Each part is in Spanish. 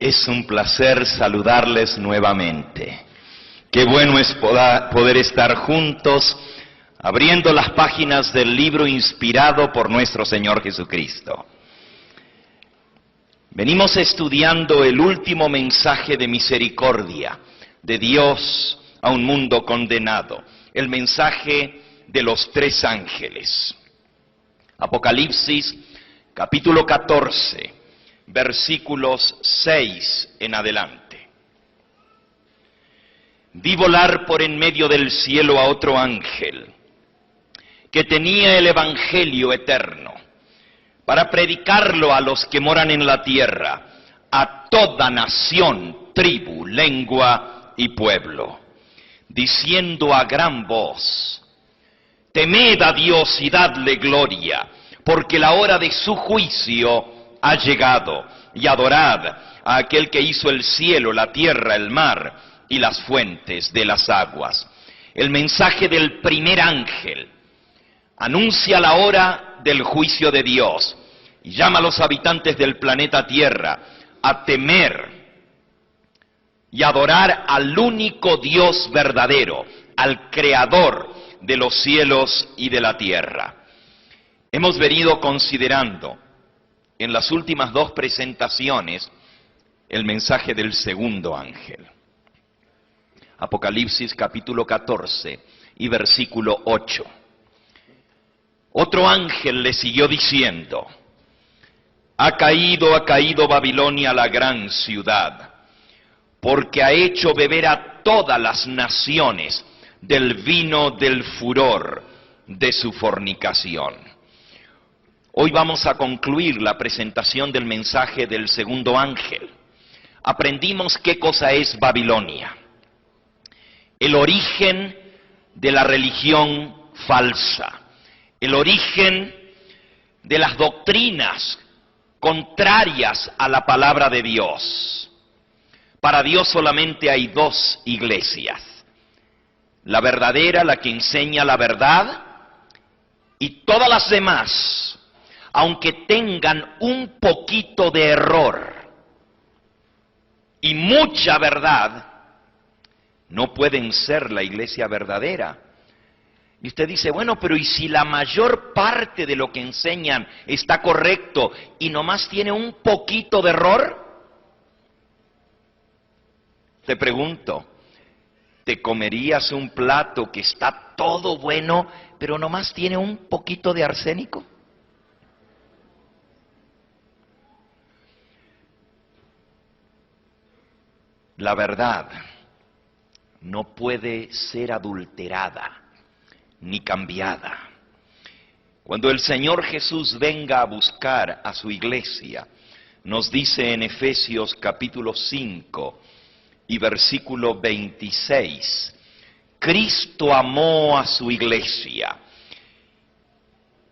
Es un placer saludarles nuevamente. Qué bueno es poder estar juntos abriendo las páginas del libro inspirado por nuestro Señor Jesucristo. Venimos estudiando el último mensaje de misericordia de Dios a un mundo condenado, el mensaje de los tres ángeles. Apocalipsis capítulo 14, versículos 6 en adelante. Vi volar por en medio del cielo a otro ángel, que tenía el evangelio eterno, para predicarlo a los que moran en la tierra, a toda nación, tribu, lengua y pueblo, diciendo a gran voz: temed a Dios y dadle gloria, porque la hora de su juicio ha llegado, y adorad a aquel que hizo el cielo, la tierra, el mar y las fuentes de las aguas. El mensaje del primer ángel anuncia la hora del juicio de Dios y llama a los habitantes del planeta Tierra a temer y adorar al único Dios verdadero, al Creador de los cielos y de la tierra. Hemos venido considerando en las últimas dos presentaciones el mensaje del segundo ángel. Apocalipsis capítulo 14 y versículo 8. Otro ángel le siguió diciendo: ha caído Babilonia, la gran ciudad, porque ha hecho beber a todas las naciones del vino del furor de su fornicación. Hoy vamos a concluir la presentación del mensaje del segundo ángel. Aprendimos qué cosa es Babilonia, el origen de la religión falsa, el origen de las doctrinas contrarias a la palabra de Dios. Para Dios solamente hay dos iglesias: la verdadera, la que enseña la verdad, y todas las demás, aunque tengan un poquito de error y mucha verdad, no pueden ser la iglesia verdadera. Y usted dice: bueno, pero ¿y si la mayor parte de lo que enseñan está correcto y nomás tiene un poquito de error? Te pregunto, ¿te comerías un plato que está todo bueno, pero nomás tiene un poquito de arsénico? La verdad no puede ser adulterada ni cambiada. Cuando el Señor Jesús venga a buscar a su iglesia, nos dice en Efesios capítulo 5 y versículo 26, Cristo amó a su iglesia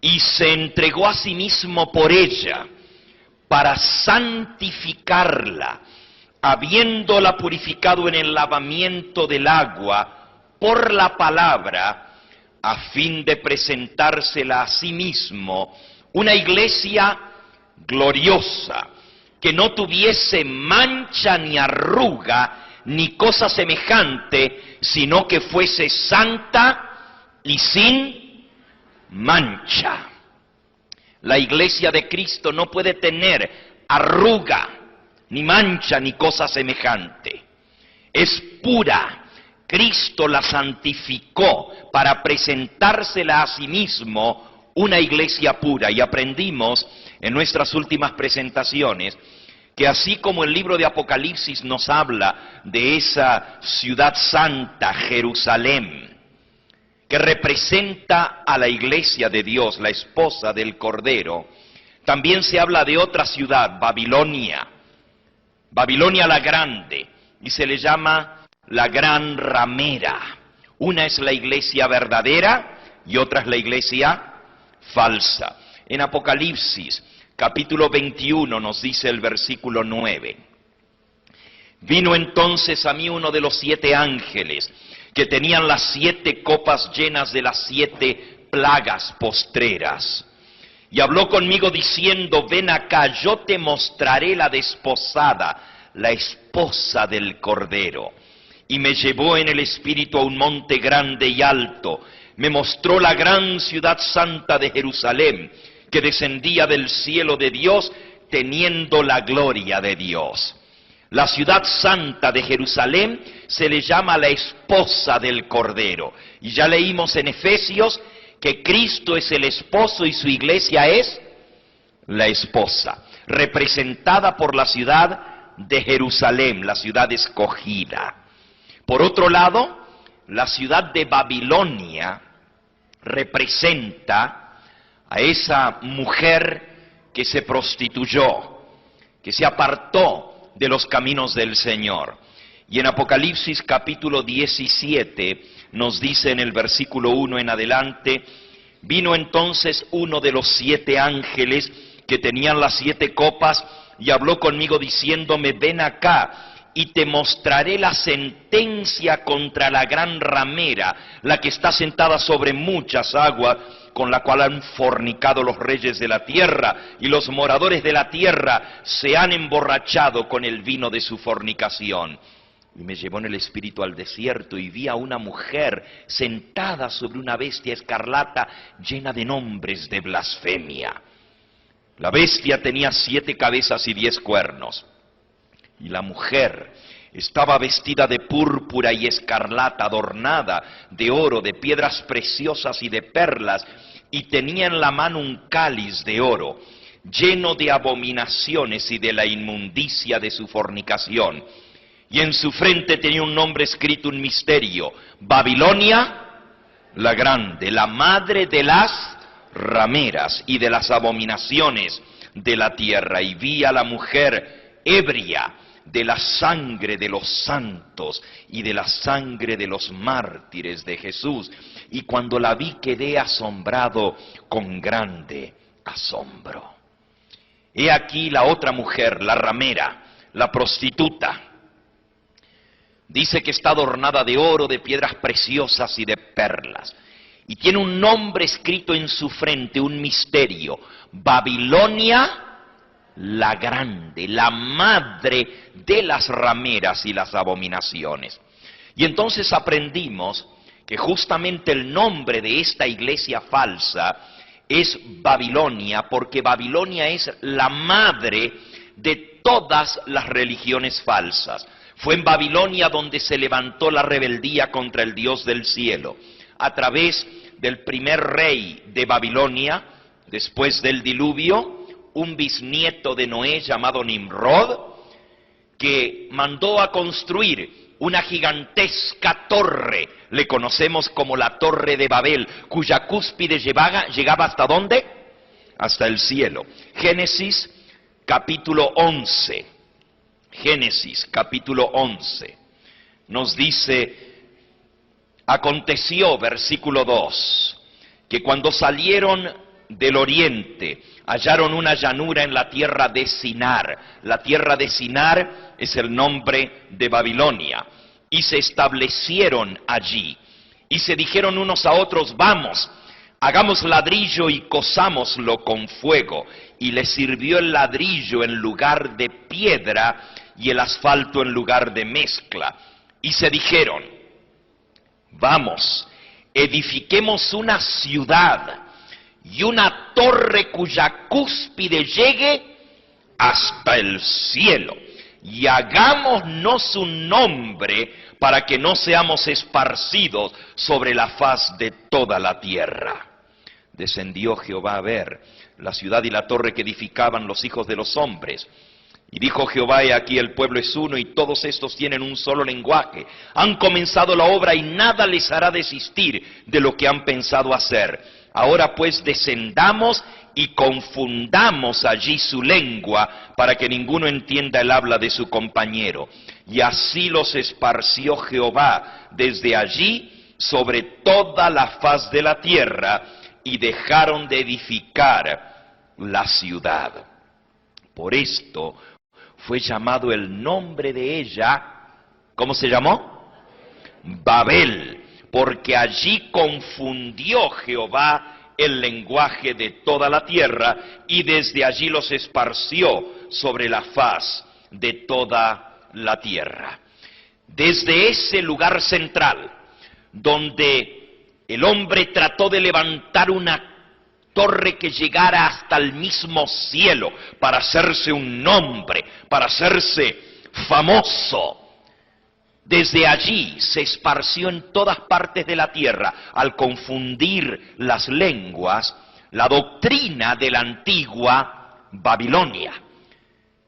y se entregó a sí mismo por ella para santificarla, habiéndola purificado en el lavamiento del agua por la palabra, a fin de presentársela a sí mismo una iglesia gloriosa, que no tuviese mancha ni arruga ni cosa semejante, sino que fuese santa y sin mancha. La iglesia de Cristo no puede tener arruga, ni mancha, ni cosa semejante. Es pura. Cristo la santificó para presentársela a sí mismo una iglesia pura. Y aprendimos en nuestras últimas presentaciones que así como el libro de Apocalipsis nos habla de esa ciudad santa, Jerusalén, que representa a la iglesia de Dios, la esposa del Cordero, también se habla de otra ciudad, Babilonia, Babilonia la Grande, y se le llama la gran ramera. Una es la iglesia verdadera y otra es la iglesia falsa. En Apocalipsis capítulo 21 nos dice el versículo 9: vino entonces a mí uno de los 7 ángeles que tenían las 7 copas llenas de las 7 plagas postreras, y habló conmigo diciendo: ven acá, yo te mostraré la desposada, la esposa del Cordero. Y me llevó en el espíritu a un monte grande y alto. Me mostró la gran ciudad santa de Jerusalén, que descendía del cielo de Dios, teniendo la gloria de Dios. La ciudad santa de Jerusalén se le llama la esposa del Cordero. Y ya leímos en Efesios que Cristo es el esposo y su iglesia es la esposa, representada por la ciudad de Jerusalén, la ciudad escogida. Por otro lado, la ciudad de Babilonia representa a esa mujer que se prostituyó, que se apartó de los caminos del Señor. Y en Apocalipsis capítulo 17 nos dice en el versículo 1 en adelante: vino entonces uno de los 7 ángeles que tenían las 7 copas y habló conmigo diciéndome: ven acá y te mostraré la sentencia contra la gran ramera, la que está sentada sobre muchas aguas, con la cual han fornicado los reyes de la tierra, y los moradores de la tierra se han emborrachado con el vino de su fornicación. Y me llevó en el espíritu al desierto, y vi a una mujer sentada sobre una bestia escarlata llena de nombres de blasfemia. La bestia tenía 7 cabezas y 10 cuernos. Y la mujer estaba vestida de púrpura y escarlata, adornada de oro, de piedras preciosas y de perlas, y tenía en la mano un cáliz de oro, lleno de abominaciones y de la inmundicia de su fornicación. Y en su frente tenía un nombre escrito, un misterio: Babilonia la grande, la madre de las rameras y de las abominaciones de la tierra. Y vi a la mujer ebria de la sangre de los santos y de la sangre de los mártires de Jesús. Y cuando la vi quedé asombrado con grande asombro. He aquí la otra mujer, la ramera, la prostituta. Dice que está adornada de oro, de piedras preciosas y de perlas. Y tiene un nombre escrito en su frente, un misterio: Babilonia la grande, la madre de las rameras y las abominaciones. Y entonces aprendimos que justamente el nombre de esta iglesia falsa es Babilonia, porque Babilonia es la madre de todas las religiones falsas. Fue en Babilonia donde se levantó la rebeldía contra el Dios del cielo, a través del primer rey de Babilonia, después del diluvio, un bisnieto de Noé llamado Nimrod, que mandó a construir una gigantesca torre, le conocemos como la Torre de Babel, cuya cúspide llegaba ¿hasta dónde? Hasta el cielo. Génesis capítulo 11. Génesis capítulo 11 nos dice: aconteció, versículo 2, que cuando salieron del oriente hallaron una llanura en la tierra de Sinar. La tierra de Sinar es el nombre de Babilonia. Y se establecieron allí. Y se dijeron unos a otros: vamos, hagamos ladrillo y cozámoslo con fuego. Y les sirvió el ladrillo en lugar de piedra y el asfalto en lugar de mezcla. Y se dijeron: vamos, edifiquemos una ciudad y una torre cuya cúspide llegue hasta el cielo, y hagámonos un nombre para que no seamos esparcidos sobre la faz de toda la tierra. Descendió Jehová a ver la ciudad y la torre que edificaban los hijos de los hombres. Y dijo Jehová: he aquí el pueblo es uno, y todos estos tienen un solo lenguaje. Han comenzado la obra, y nada les hará desistir de lo que han pensado hacer. Ahora pues descendamos y confundamos allí su lengua, para que ninguno entienda el habla de su compañero. Y así los esparció Jehová desde allí sobre toda la faz de la tierra, y dejaron de edificar la ciudad. Por esto fue llamado el nombre de ella, ¿cómo se llamó? Babel, porque allí confundió Jehová el lenguaje de toda la tierra, y desde allí los esparció sobre la faz de toda la tierra. Desde ese lugar central, donde el hombre trató de levantar una torre que llegara hasta el mismo cielo para hacerse un nombre, para hacerse famoso. Desde allí se esparció en todas partes de la tierra, al confundir las lenguas, la doctrina de la antigua Babilonia.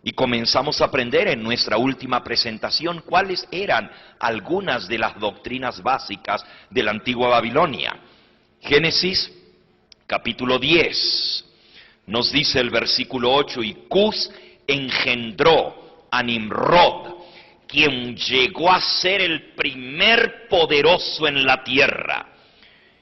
Y comenzamos a aprender en nuestra última presentación cuáles eran algunas de las doctrinas básicas de la antigua Babilonia. Génesis capítulo 10, nos dice el versículo 8, y Cus engendró a Nimrod, quien llegó a ser el primer poderoso en la tierra.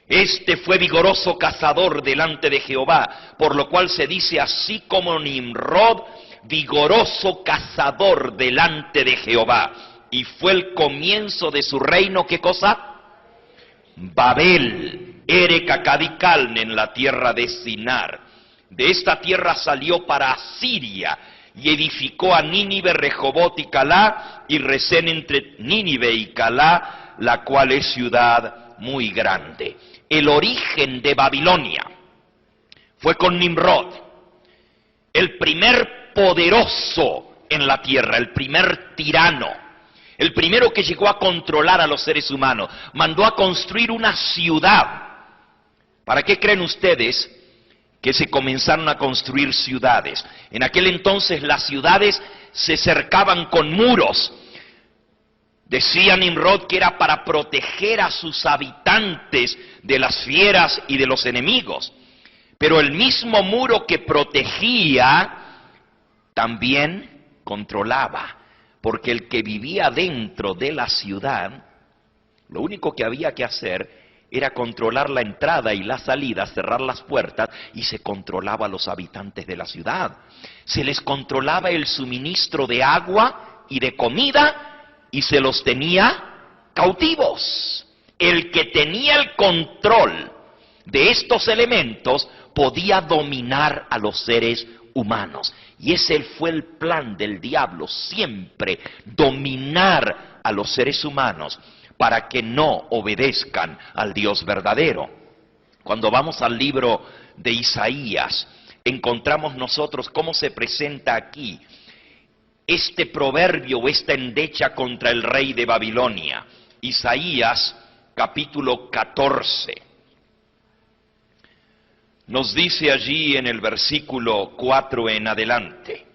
Este fue vigoroso cazador delante de Jehová, por lo cual se dice así como Nimrod, vigoroso cazador delante de Jehová. Y fue el comienzo de su reino, ¿qué cosa? Babel, Erecacadicalne, en la tierra de Sinar. De esta tierra salió para Asiria, y edificó a Nínive, Rehobot y Calá, y Resén entre Nínive y Calá, la cual es ciudad muy grande. El origen de Babilonia fue con Nimrod, el primer poderoso en la tierra, el primer tirano, el primero que llegó a controlar a los seres humanos. Mandó a construir una ciudad. ¿Para qué creen ustedes que se comenzaron a construir ciudades? En aquel entonces las ciudades se cercaban con muros. Decía Nimrod que era para proteger a sus habitantes de las fieras y de los enemigos. Pero el mismo muro que protegía también controlaba, porque el que vivía dentro de la ciudad, lo único que había que hacer era controlar la entrada y la salida, cerrar las puertas, y se controlaba a los habitantes de la ciudad. Se les controlaba el suministro de agua y de comida, y se los tenía cautivos. El que tenía el control de estos elementos podía dominar a los seres humanos. Y ese fue el plan del diablo, siempre dominar a los seres humanos para que no obedezcan al Dios verdadero. Cuando vamos al libro de Isaías, encontramos nosotros cómo se presenta aquí este proverbio o esta endecha contra el rey de Babilonia. Isaías capítulo 14. Nos dice allí en el versículo 4 en adelante.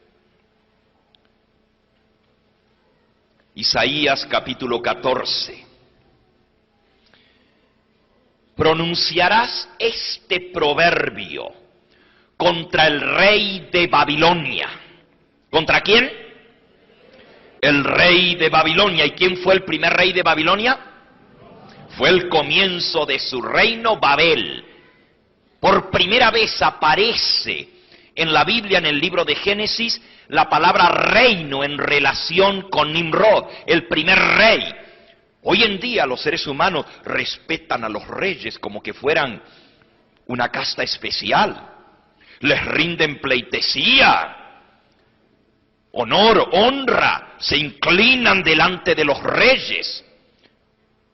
Isaías capítulo 14. Pronunciarás este proverbio contra el rey de Babilonia. ¿Contra quién? El rey de Babilonia. ¿Y quién fue el primer rey de Babilonia? Fue el comienzo de su reino, Babel. Por primera vez aparece en la Biblia, en el libro de Génesis, la palabra reino en relación con Nimrod, el primer rey. Hoy en día los seres humanos respetan a los reyes como que fueran una casta especial. Les rinden pleitesía, honor, honra, se inclinan delante de los reyes.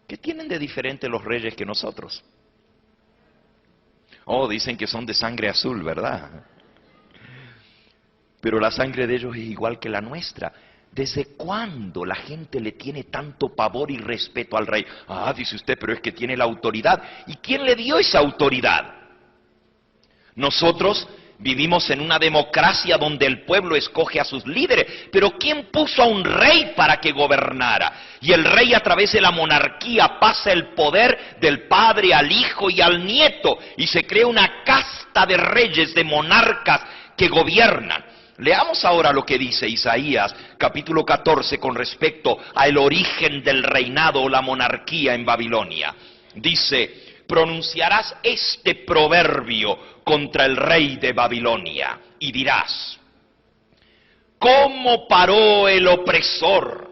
¿Qué tienen de diferente los reyes que nosotros? Oh, dicen que son de sangre azul, ¿verdad? Pero la sangre de ellos es igual que la nuestra. ¿Desde cuándo la gente le tiene tanto pavor y respeto al rey? Ah, dice usted, pero es que tiene la autoridad. ¿Y quién le dio esa autoridad? Nosotros vivimos en una democracia donde el pueblo escoge a sus líderes, pero ¿quién puso a un rey para que gobernara? Y el rey, a través de la monarquía, pasa el poder del padre al hijo y al nieto, y se crea una casta de reyes, de monarcas que gobiernan. Leamos ahora lo que dice Isaías capítulo 14 con respecto al origen del reinado o la monarquía en Babilonia. Dice: pronunciarás este proverbio contra el rey de Babilonia y dirás: ¿cómo paró el opresor?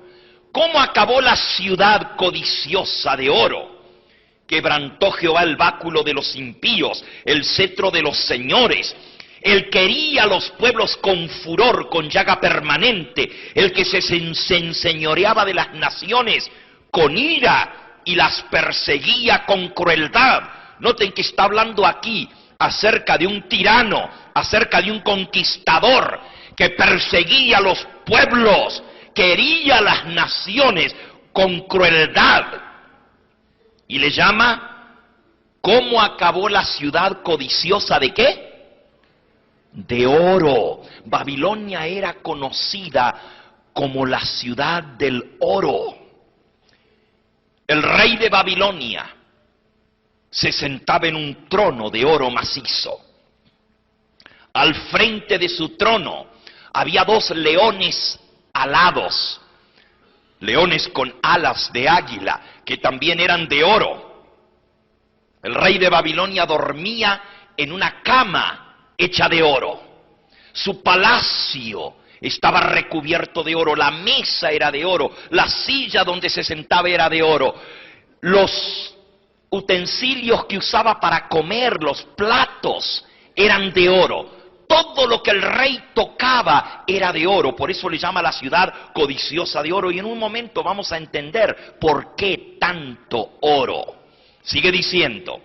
¿Cómo acabó la ciudad codiciosa de oro? Quebrantó Jehová el báculo de los impíos, el cetro de los señores. Él quería a los pueblos con furor, con llaga permanente, el que se enseñoreaba de las naciones con ira y las perseguía con crueldad. Noten que está hablando aquí acerca de un tirano, acerca de un conquistador que perseguía a los pueblos, quería a las naciones con crueldad. Y le llama, ¿cómo acabó la ciudad codiciosa de qué? De oro. Babilonia era conocida como la ciudad del oro. El rey de Babilonia se sentaba en un trono de oro macizo. Al frente de su trono había 2 leones alados, leones con alas de águila, que también eran de oro. El rey de Babilonia dormía en una cama hecha de oro. Su palacio estaba recubierto de oro, la mesa era de oro, la silla donde se sentaba era de oro, los utensilios que usaba para comer, los platos, eran de oro. Todo lo que el rey tocaba era de oro, por eso le llama la ciudad codiciosa de oro, y en un momento vamos a entender por qué tanto oro. Sigue diciendo,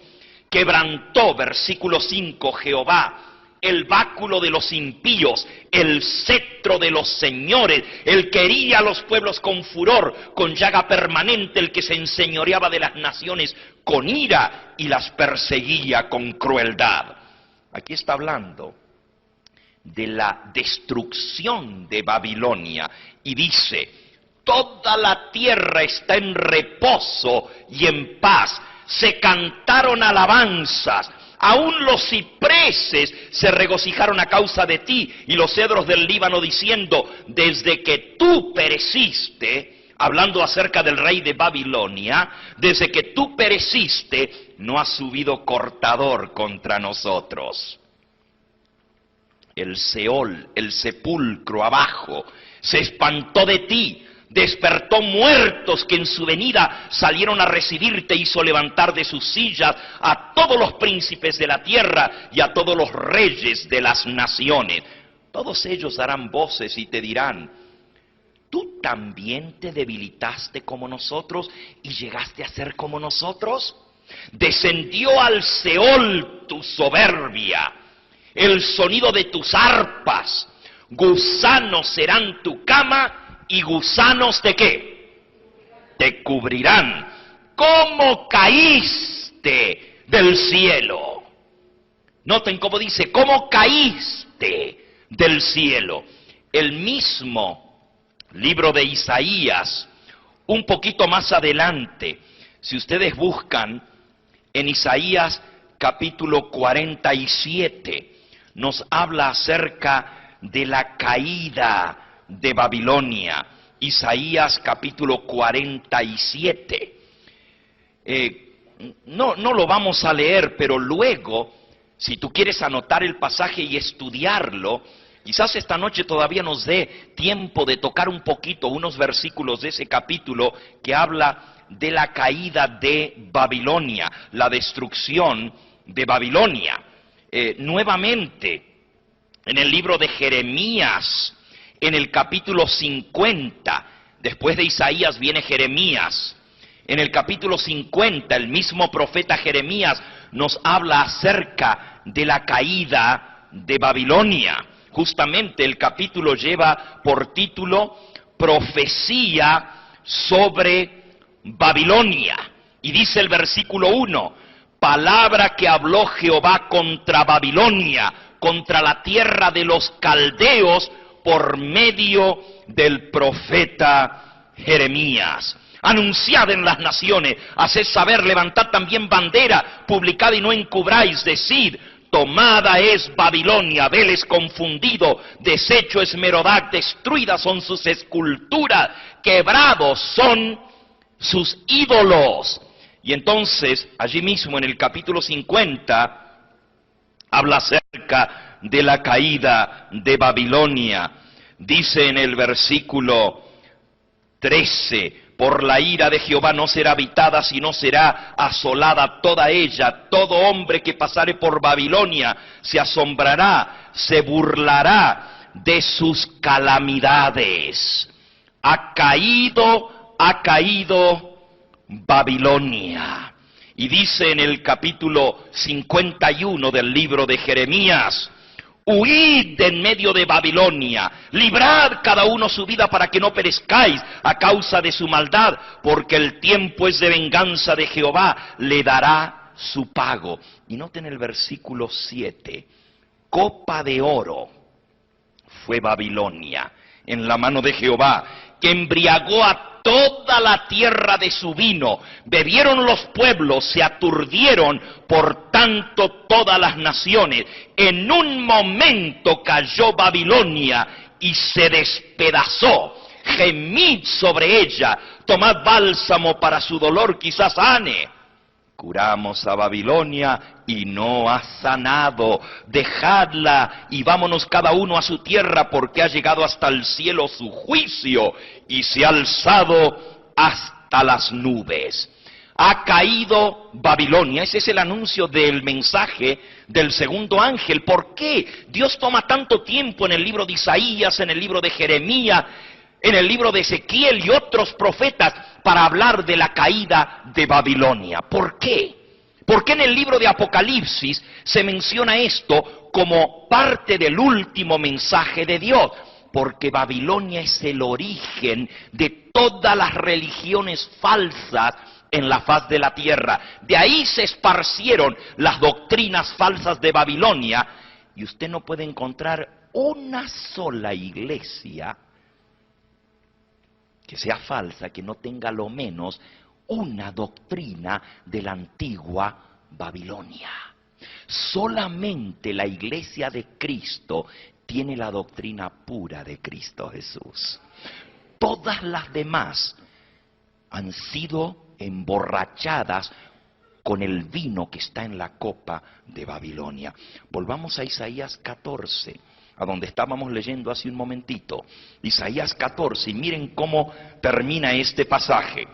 quebrantó, versículo 5, Jehová el báculo de los impíos, el cetro de los señores. Él quería a los pueblos con furor, con llaga permanente, el que se enseñoreaba de las naciones con ira y las perseguía con crueldad. Aquí está hablando de la destrucción de Babilonia y dice, toda la tierra está en reposo y en paz, se cantaron alabanzas, aún los cipreses se regocijaron a causa de ti y los cedros del Líbano diciendo, desde que tú pereciste, hablando acerca del rey de Babilonia, desde que tú pereciste, no ha subido cortador contra nosotros. El Seol, el sepulcro abajo, se espantó de ti, despertó muertos que en su venida salieron a recibirte, hizo levantar de sus sillas a todos los príncipes de la tierra y a todos los reyes de las naciones. Todos ellos darán voces y te dirán, ¿tú también te debilitaste como nosotros y llegaste a ser como nosotros? Descendió al Seol tu soberbia, el sonido de tus arpas, gusanos serán tu cama, ¿y gusanos de qué? Te cubrirán. ¿Cómo caíste del cielo? Noten cómo dice, ¿cómo caíste del cielo? El mismo libro de Isaías, un poquito más adelante, si ustedes buscan en Isaías capítulo 47, nos habla acerca de la caída de Babilonia. Isaías capítulo 47. No lo vamos a leer, pero luego, si tú quieres anotar el pasaje y estudiarlo, quizás esta noche todavía nos dé tiempo de tocar un poquito unos versículos de ese capítulo que habla de la caída de Babilonia, la destrucción de Babilonia. Nuevamente, en el libro de Jeremías, en el capítulo 50, después de Isaías viene Jeremías. En el capítulo 50, el mismo profeta Jeremías nos habla acerca de la caída de Babilonia. Justamente el capítulo lleva por título Profecía sobre Babilonia. Y dice el versículo 1, palabra que habló Jehová contra Babilonia, contra la tierra de los caldeos, por medio del profeta Jeremías. Anunciad en las naciones, haced saber, levantad también bandera, publicad y no encubráis, decid, tomada es Babilonia, veles confundido, deshecho es Merodac, destruidas son sus esculturas, quebrados son sus ídolos. Y entonces, allí mismo en el capítulo 50, habla acerca de la caída de Babilonia. Dice en el versículo 13, por la ira de Jehová no será habitada, sino será asolada toda ella. Todo hombre que pasare por Babilonia se asombrará, se burlará de sus calamidades. Ha caído Babilonia. Y dice en el capítulo 51 del libro de Jeremías: huid de en medio de Babilonia, librad cada uno su vida para que no perezcáis a causa de su maldad, porque el tiempo es de venganza de Jehová, le dará su pago. Y noten el versículo 7, copa de oro fue Babilonia en la mano de Jehová, que embriagó a toda la tierra de su vino. Bebieron los pueblos, se aturdieron, por tanto todas las naciones. En un momento cayó Babilonia y se despedazó. Gemid sobre ella, tomad bálsamo para su dolor, quizás sane. Curamos a Babilonia y no ha sanado. Dejadla y vámonos cada uno a su tierra, porque ha llegado hasta el cielo su juicio y se ha alzado hasta las nubes. Ha caído Babilonia. Ese es el anuncio del mensaje del segundo ángel. ¿Por qué Dios toma tanto tiempo en el libro de Isaías, en el libro de Jeremías, en el libro de Ezequiel y otros profetas para hablar de la caída de Babilonia? ¿Por qué? ¿Por qué en el libro de Apocalipsis se menciona esto como parte del último mensaje de Dios? Porque Babilonia es el origen de todas las religiones falsas en la faz de la tierra. De ahí se esparcieron las doctrinas falsas de Babilonia, y usted no puede encontrar una sola iglesia que sea falsa, que no tenga lo menos una doctrina de la antigua Babilonia. Solamente la iglesia de Cristo tiene la doctrina pura de Cristo Jesús. Todas las demás han sido emborrachadas con el vino que está en la copa de Babilonia. Volvamos a Isaías 14. A donde estábamos leyendo hace un momentito. Isaías 14, y miren cómo termina este pasaje.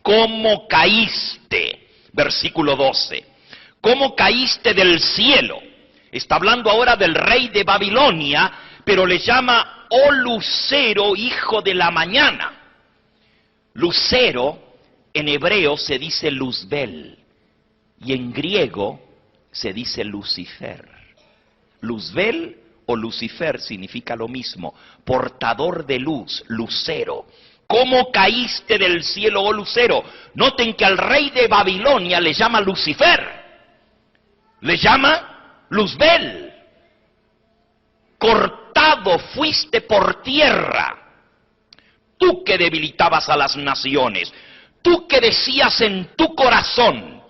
¿Cómo caíste? Versículo 12. ¿Cómo caíste del cielo? Está hablando ahora del rey de Babilonia, pero le llama, oh lucero, hijo de la mañana. Lucero, en hebreo se dice Luzbel, y en griego se dice Lucifer. Luzbel o Lucifer significa lo mismo, portador de luz, lucero. ¿Cómo caíste del cielo, oh lucero? Noten que al rey de Babilonia le llama Lucifer, le llama Luzbel. Cortado fuiste por tierra, tú que debilitabas a las naciones, tú que decías en tu corazón,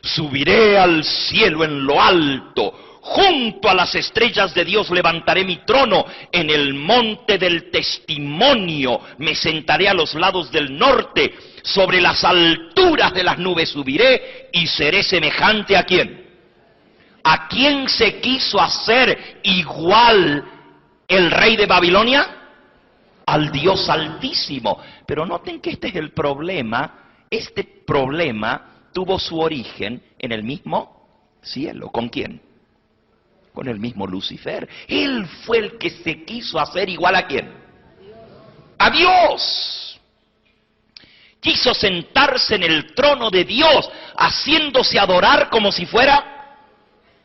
subiré al cielo en lo alto, junto a las estrellas de Dios levantaré mi trono, en el monte del testimonio me sentaré a los lados del norte, sobre las alturas de las nubes subiré y seré semejante a ¿quién? ¿A quién se quiso hacer igual el rey de Babilonia? Al Dios Altísimo. Pero noten que este es el problema. Este problema tuvo su origen en el mismo cielo. ¿Con quién? Con el mismo Lucifer. Él fue el que se quiso hacer igual a ¿quién? A Dios. Quiso sentarse en el trono de Dios, haciéndose adorar como si fuera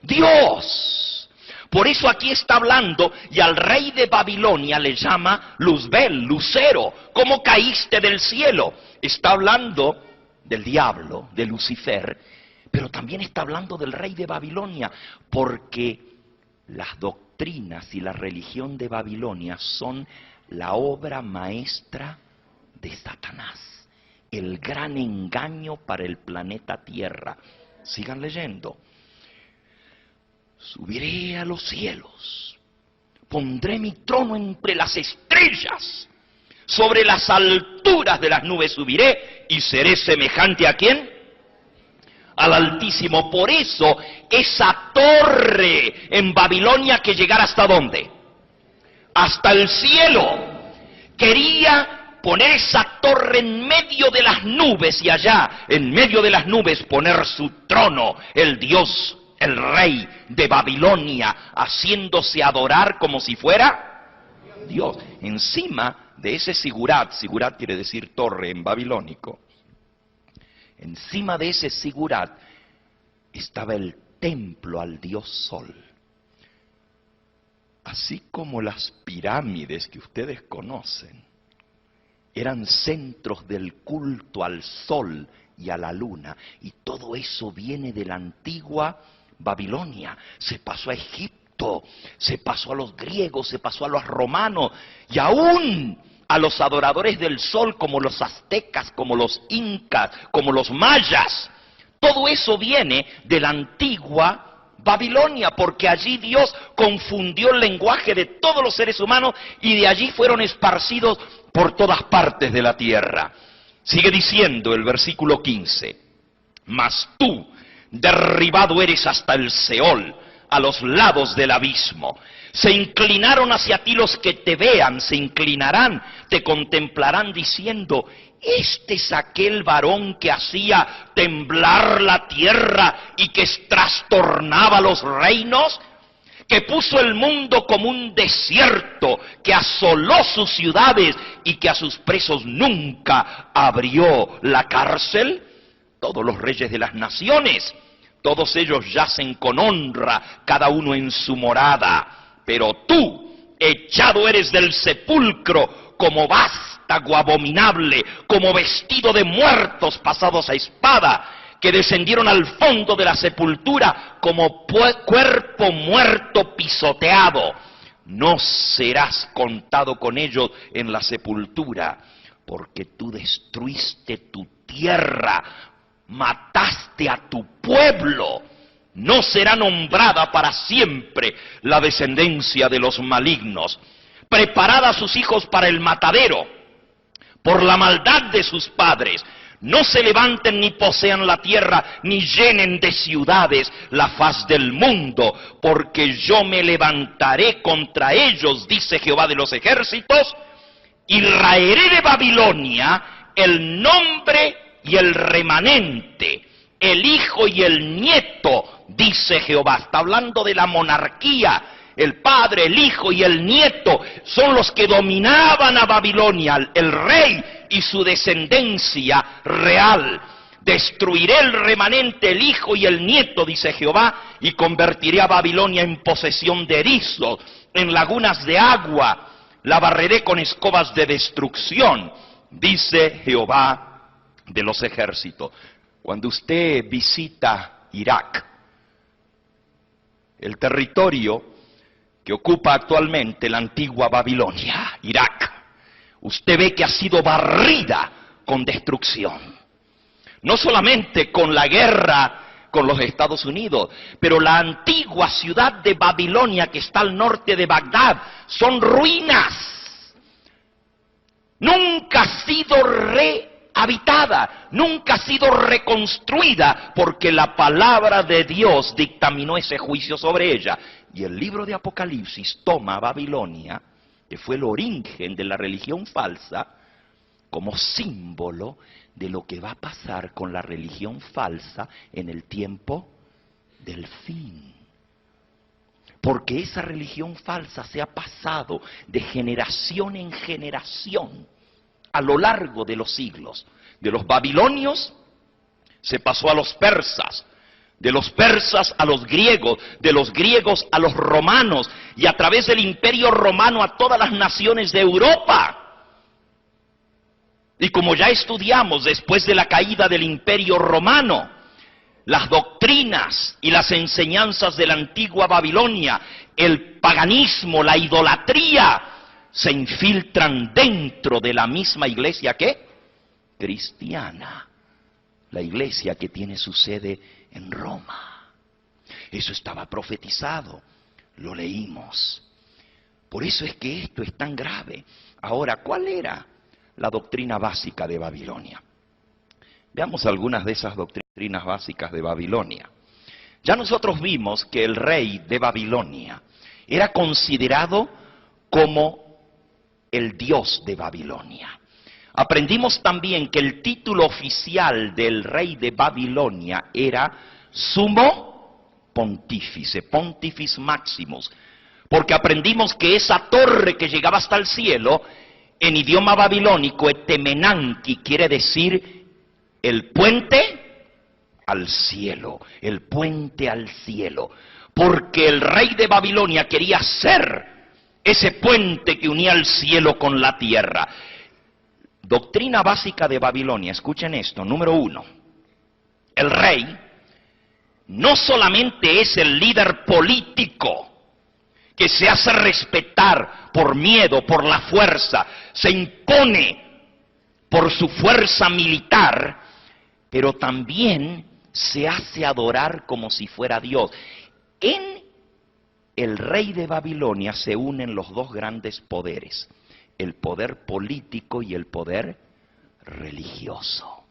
Dios. Por eso aquí está hablando, y al rey de Babilonia le llama Luzbel, lucero. ¿Cómo caíste del cielo? Está hablando del diablo, de Lucifer, pero también está hablando del rey de Babilonia, porque las doctrinas y la religión de Babilonia son la obra maestra de Satanás, el gran engaño para el planeta Tierra. Sigan leyendo. Subiré a los cielos, pondré mi trono entre las estrellas, sobre las alturas de las nubes subiré y seré semejante ¿a quién? Al Altísimo. Por eso esa torre en Babilonia que llegara ¿hasta dónde? Hasta el cielo. Quería poner esa torre en medio de las nubes y allá, en medio de las nubes, poner su trono, el Dios, el rey de Babilonia, haciéndose adorar como si fuera Dios. Encima de ese sigurat, sigurat quiere decir torre en babilónico, encima de ese sigurat estaba el templo al Dios Sol. Así como las pirámides que ustedes conocen eran centros del culto al sol y a la luna, y todo eso viene de la antigua Babilonia, se pasó a Egipto, se pasó a los griegos, se pasó a los romanos, y aún a los adoradores del sol como los aztecas, como los incas, como los mayas. Todo eso viene de la antigua Babilonia, porque allí Dios confundió el lenguaje de todos los seres humanos y de allí fueron esparcidos por todas partes de la tierra. Sigue diciendo el versículo 15, mas tú derribado eres hasta el Seol, a los lados del abismo. Se inclinaron hacia ti los que te vean, se inclinarán, te contemplarán diciendo, este es aquel varón que hacía temblar la tierra y que trastornaba los reinos, que puso el mundo como un desierto, que asoló sus ciudades y que a sus presos nunca abrió la cárcel. Todos los reyes de las naciones, todos ellos yacen con honra, cada uno en su morada. Pero tú, echado eres del sepulcro como vástago abominable, como vestido de muertos pasados a espada, que descendieron al fondo de la sepultura como cuerpo muerto pisoteado. No serás contado con ellos en la sepultura, porque tú destruiste tu tierra, mataste a tu pueblo. No será nombrada para siempre la descendencia de los malignos. Preparad a sus hijos para el matadero, por la maldad de sus padres. No se levanten ni posean la tierra, ni llenen de ciudades la faz del mundo, porque yo me levantaré contra ellos, dice Jehová de los ejércitos, y raeré de Babilonia el nombre y el remanente, el hijo y el nieto, dice Jehová. Está hablando de la monarquía. El padre, el hijo y el nieto son los que dominaban a Babilonia, el rey y su descendencia real. Destruiré el remanente, el hijo y el nieto, dice Jehová, y convertiré a Babilonia en posesión de erizos, en lagunas de agua, la barreré con escobas de destrucción, dice Jehová de los ejércitos. Cuando usted visita Irak, el territorio que ocupa actualmente la antigua Babilonia, Irak, usted ve que ha sido barrida con destrucción. No solamente con la guerra con los Estados Unidos, pero la antigua ciudad de Babilonia que está al norte de Bagdad son ruinas. Nunca ha sido rehabitada, nunca ha sido reconstruida, porque la palabra de Dios dictaminó ese juicio sobre ella. Y el libro de Apocalipsis toma a Babilonia, que fue el origen de la religión falsa, como símbolo de lo que va a pasar con la religión falsa en el tiempo del fin. Porque esa religión falsa se ha pasado de generación en generación a lo largo de los siglos. De los babilonios se pasó a los persas, de los persas a los griegos, de los griegos a los romanos, y a través del imperio romano a todas las naciones de Europa. Y como ya estudiamos, después de la caída del imperio romano, las doctrinas y las enseñanzas de la antigua Babilonia, el paganismo, la idolatría, se infiltran dentro de la misma iglesia que cristiana, la iglesia que tiene su sede en Roma. Eso estaba profetizado, lo leímos. Por eso es que esto es tan grave. Ahora, ¿cuál era la doctrina básica de Babilonia? Veamos algunas de esas doctrinas básicas de Babilonia. Ya nosotros vimos que el rey de Babilonia era considerado como el dios de Babilonia. aprendimos también que el título oficial del rey de Babilonia era Sumo Pontífice, Pontifex Maximus, porque aprendimos que esa torre que llegaba hasta el cielo, en idioma babilónico, Etemenanki, quiere decir el puente al cielo, el puente al cielo, porque el rey de Babilonia quería ser ese puente que unía el cielo con la tierra. Doctrina básica de Babilonia, escuchen esto, número 1, el rey no solamente es el líder político que se hace respetar por miedo, por la fuerza, se impone por su fuerza militar, pero también se hace adorar como si fuera Dios. En el rey de Babilonia se unen los dos grandes poderes, el poder político y el poder religioso.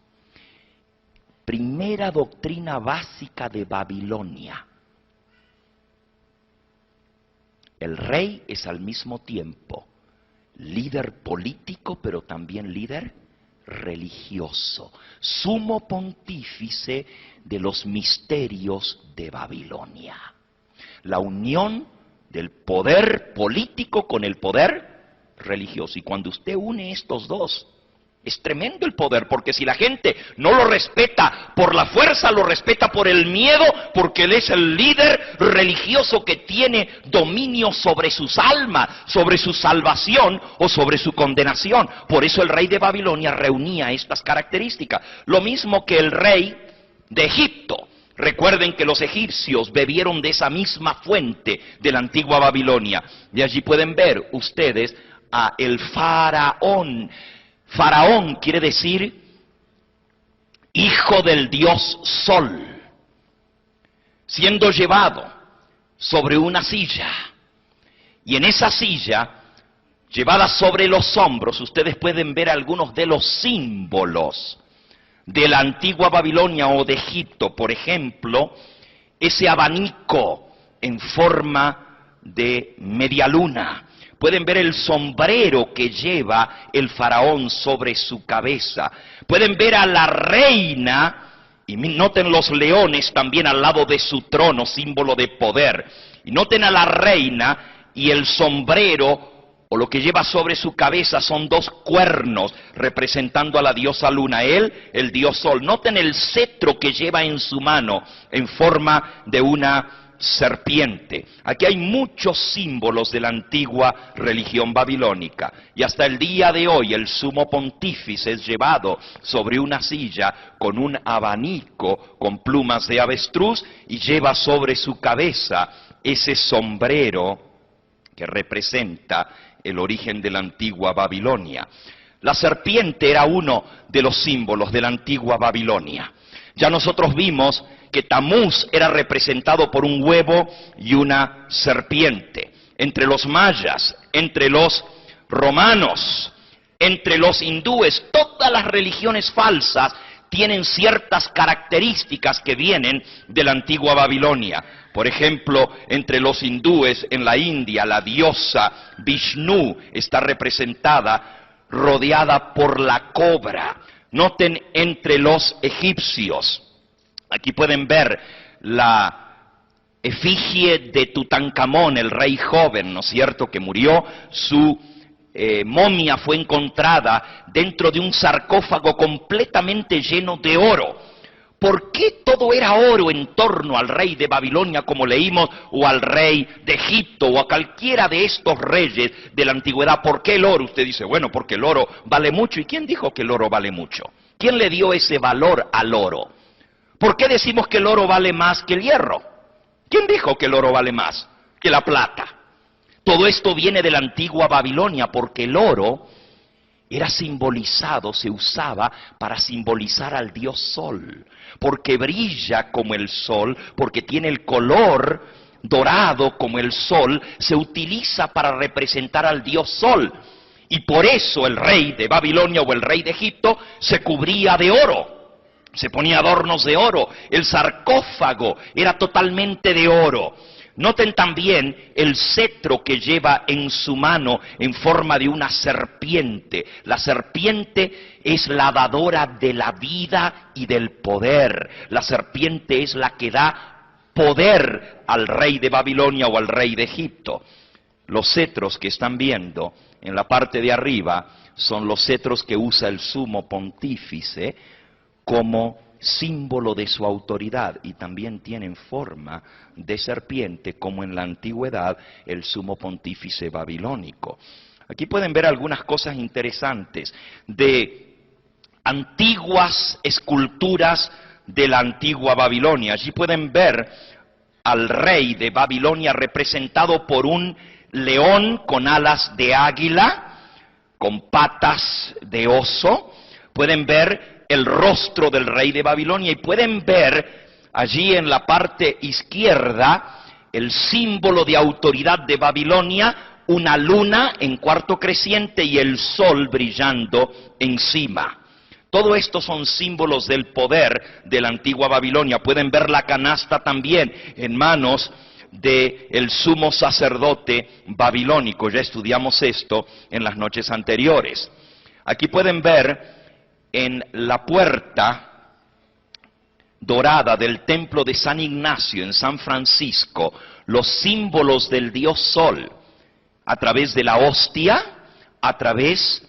Primera doctrina básica de Babilonia. El rey es al mismo tiempo líder político, pero también líder religioso, sumo pontífice de los misterios de Babilonia. La unión del poder político con el poder religioso. Y cuando usted une estos dos, es tremendo el poder, porque si la gente no lo respeta por la fuerza, lo respeta por el miedo, porque él es el líder religioso que tiene dominio sobre sus almas, sobre su salvación o sobre su condenación. Por eso el rey de Babilonia reunía estas características. Lo mismo que el rey de Egipto. Recuerden que los egipcios bebieron de esa misma fuente de la antigua Babilonia. Y allí pueden ver ustedes a el faraón. Faraón quiere decir hijo del dios Sol, siendo llevado sobre una silla. Y en esa silla, llevada sobre los hombros, ustedes pueden ver algunos de los símbolos de la antigua Babilonia o de Egipto. Por ejemplo, ese abanico en forma de media luna. Pueden ver el sombrero que lleva el faraón sobre su cabeza. Pueden ver a la reina, y noten los leones también al lado de su trono, símbolo de poder. Y noten a la reina y el sombrero, o lo que lleva sobre su cabeza, son dos cuernos representando a la diosa luna, él, el dios sol. Noten el cetro que lleva en su mano en forma de una serpiente. Aquí hay muchos símbolos de la antigua religión babilónica, y hasta el día de hoy el sumo pontífice es llevado sobre una silla con un abanico con plumas de avestruz y lleva sobre su cabeza ese sombrero que representa el origen de la antigua Babilonia. La serpiente era uno de los símbolos de la antigua Babilonia. Ya nosotros vimos que Tamuz era representado por un huevo y una serpiente. Entre los mayas, entre los romanos, entre los hindúes, todas las religiones falsas tienen ciertas características que vienen de la antigua Babilonia. Por ejemplo, entre los hindúes en la India, la diosa Vishnu está representada rodeada por la cobra. Noten entre los egipcios, aquí pueden ver la efigie de Tutankamón, el rey joven, ¿no es cierto?, que murió. Su momia fue encontrada dentro de un sarcófago completamente lleno de oro. ¿Por qué todo era oro en torno al rey de Babilonia, como leímos, o al rey de Egipto, o a cualquiera de estos reyes de la antigüedad? ¿Por qué el oro? Usted dice, bueno, porque el oro vale mucho. ¿Y quién dijo que el oro vale mucho? ¿Quién le dio ese valor al oro? ¿Por qué decimos que el oro vale más que el hierro? ¿Quién dijo que el oro vale más que la plata? Todo esto viene de la antigua Babilonia, porque el oro era simbolizado, se usaba para simbolizar al dios Sol, porque brilla como el sol, porque tiene el color dorado como el sol, se utiliza para representar al dios Sol. Y por eso el rey de Babilonia o el rey de Egipto se cubría de oro, se ponía adornos de oro, el sarcófago era totalmente de oro. Noten también el cetro que lleva en su mano en forma de una serpiente. La serpiente es la dadora de la vida y del poder. La serpiente es la que da poder al rey de Babilonia o al rey de Egipto. Los cetros que están viendo en la parte de arriba son los cetros que usa el sumo pontífice como símbolo de su autoridad, y también tienen forma de serpiente, como en la antigüedad el sumo pontífice babilónico. Aquí pueden ver algunas cosas interesantes de antiguas esculturas de la antigua Babilonia. Allí pueden ver al rey de Babilonia representado por un león con alas de águila, con patas de oso. Pueden ver el rostro del rey de Babilonia y pueden ver allí en la parte izquierda el símbolo de autoridad de Babilonia, una luna en cuarto creciente y el sol brillando encima. Todo esto son símbolos del poder de la antigua Babilonia. Pueden ver la canasta también en manos del sumo sacerdote babilónico. Ya estudiamos esto en las noches anteriores. Aquí pueden ver en la puerta dorada del templo de San Ignacio en San Francisco los símbolos del dios Sol, a través de la hostia, a través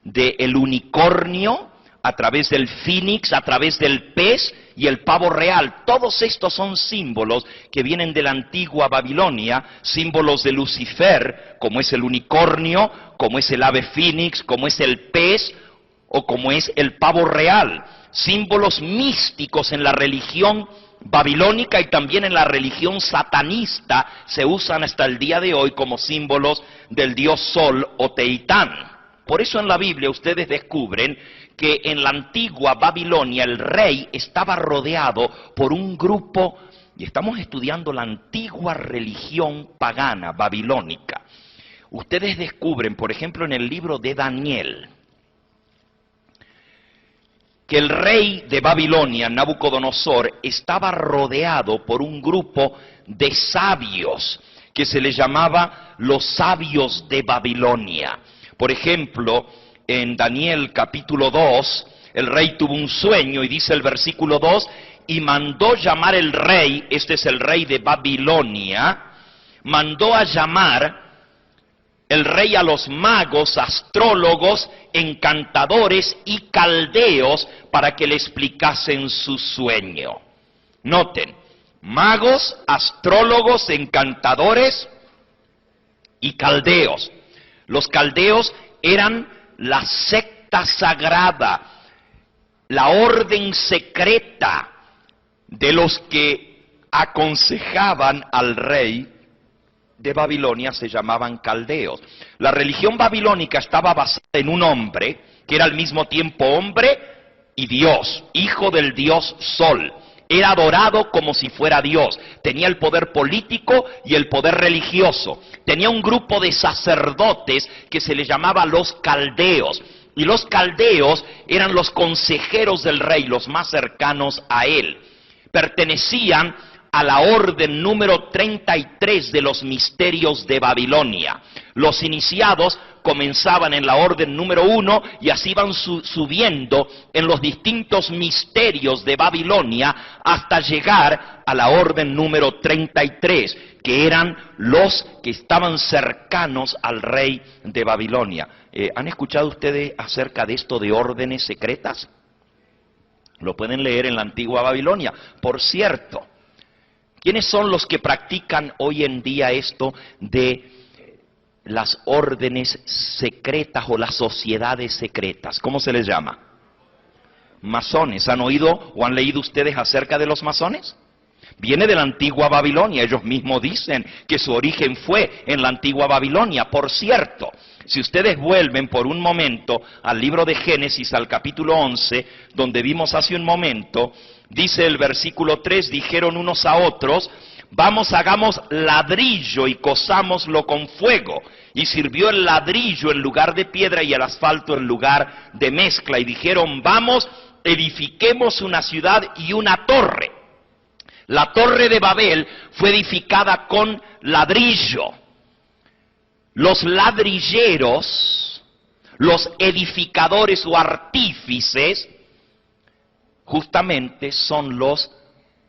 del unicornio, a través del fénix, a través del pez y el pavo real. Todos estos son símbolos que vienen de la antigua Babilonia, símbolos de Lucifer, como es el unicornio, como es el ave fénix, como es el pez, o como es el pavo real, símbolos místicos en la religión babilónica y también en la religión satanista, se usan hasta el día de hoy como símbolos del dios Sol o Teitán. Por eso en la Biblia ustedes descubren que en la antigua Babilonia el rey estaba rodeado por un grupo, y estamos estudiando la antigua religión pagana babilónica. Ustedes descubren, por ejemplo, en el libro de Daniel, que el rey de Babilonia, Nabucodonosor, estaba rodeado por un grupo de sabios que se les llamaba los sabios de Babilonia. Por ejemplo, en Daniel capítulo 2, el rey tuvo un sueño y dice el versículo 2, y mandó llamar el rey, este es el rey de Babilonia, mandó a llamar el rey a los magos, astrólogos, encantadores y caldeos para que le explicasen su sueño. Noten, magos, astrólogos, encantadores y caldeos. Los caldeos eran la secta sagrada, la orden secreta de los que aconsejaban al rey de Babilonia, se llamaban caldeos. La religión babilónica estaba basada en un hombre que era al mismo tiempo hombre y Dios, hijo del dios Sol. Era adorado como si fuera Dios. Tenía el poder político y el poder religioso. Tenía un grupo de sacerdotes que se les llamaba los caldeos. Y los caldeos eran los consejeros del rey, los más cercanos a él. Pertenecían a la orden número 33 de los misterios de Babilonia. Los iniciados comenzaban en la orden número 1 y así iban subiendo en los distintos misterios de Babilonia hasta llegar a la orden número 33, que eran los que estaban cercanos al rey de Babilonia. ¿Han escuchado ustedes acerca de esto de órdenes secretas? Lo pueden leer en la antigua Babilonia. Por cierto, ¿quiénes son los que practican hoy en día esto de las órdenes secretas o las sociedades secretas? ¿Cómo se les llama? Masones. ¿Han oído o han leído ustedes acerca de los masones? Viene de la antigua Babilonia. Ellos mismos dicen que su origen fue en la antigua Babilonia. Por cierto, si ustedes vuelven por un momento al libro de Génesis, al capítulo 11, donde vimos hace un momento, dice el versículo 3, dijeron unos a otros, vamos, hagamos ladrillo y cozámoslo con fuego. Y sirvió el ladrillo en lugar de piedra y el asfalto en lugar de mezcla. Y dijeron, vamos, edifiquemos una ciudad y una torre. La torre de Babel fue edificada con ladrillo. Los ladrilleros, los edificadores o artífices, justamente son los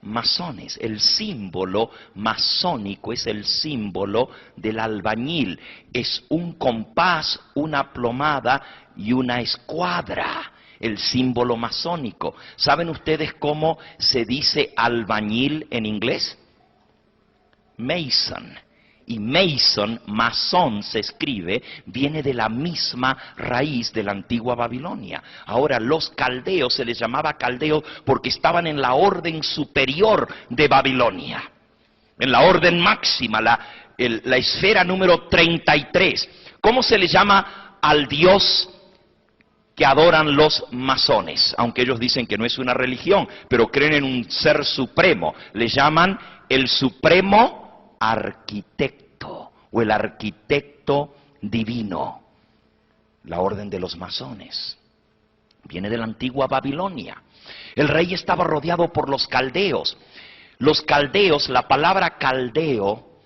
masones. El símbolo masónico es el símbolo del albañil. Es un compás, una plomada y una escuadra. El símbolo masónico. ¿Saben ustedes cómo se dice albañil en inglés? Mason. Y Mason, masón se escribe, viene de la misma raíz de la antigua Babilonia. Ahora, los caldeos, se les llamaba caldeos porque estaban en la orden superior de Babilonia. En la orden máxima, la esfera número 33. ¿Cómo se le llama al Dios que adoran los masones? Aunque ellos dicen que no es una religión, pero creen en un ser supremo. Le llaman el supremo arquitecto o el arquitecto divino. La orden de los masones viene de la antigua Babilonia. El rey estaba rodeado por los caldeos. Los caldeos, la palabra caldeo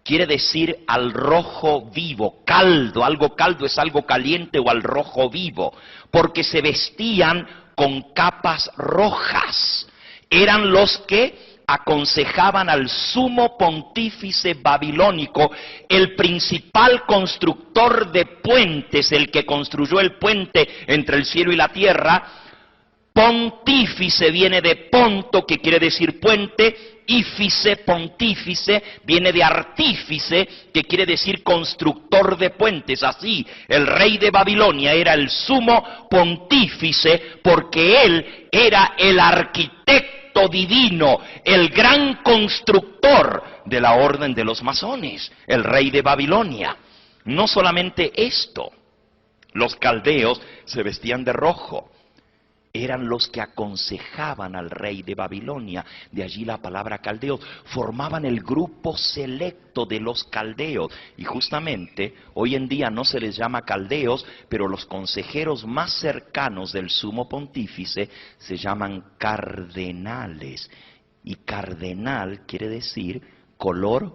quiere decir al rojo vivo, caldo. Algo caldo es algo caliente o al rojo vivo, porque se vestían con capas rojas. Eran los que aconsejaban al sumo pontífice babilónico, el principal constructor de puentes, el que construyó el puente entre el cielo y la tierra. Pontífice viene de ponto, que quiere decir puente. Ífice, pontífice, viene de artífice, que quiere decir constructor de puentes. Así, el rey de Babilonia era el sumo pontífice porque él era el arquitecto divino, el gran constructor de la orden de los masones, el rey de Babilonia. No solamente esto, los caldeos se vestían de rojo. Eran los que aconsejaban al rey de Babilonia, de allí la palabra caldeos. Formaban el grupo selecto de los caldeos. Y justamente hoy en día no se les llama caldeos, pero los consejeros más cercanos del sumo pontífice se llaman cardenales. Y cardenal quiere decir color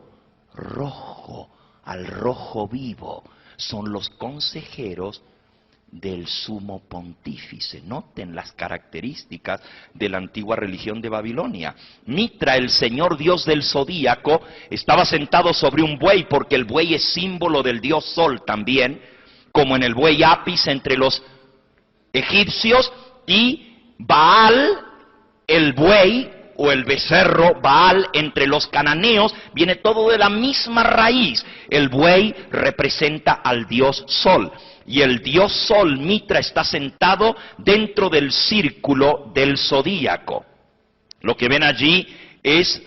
rojo, al rojo vivo. Son los consejeros del sumo pontífice. Noten las características de la antigua religión de Babilonia. Mitra, el señor dios del zodíaco, estaba sentado sobre un buey, porque el buey es símbolo del dios Sol también, como en el buey Apis entre los egipcios, y Baal, el buey o el becerro, Baal, entre los cananeos, viene todo de la misma raíz. El buey representa al dios Sol. Y el dios Sol, Mitra, está sentado dentro del círculo del zodíaco. Lo que ven allí es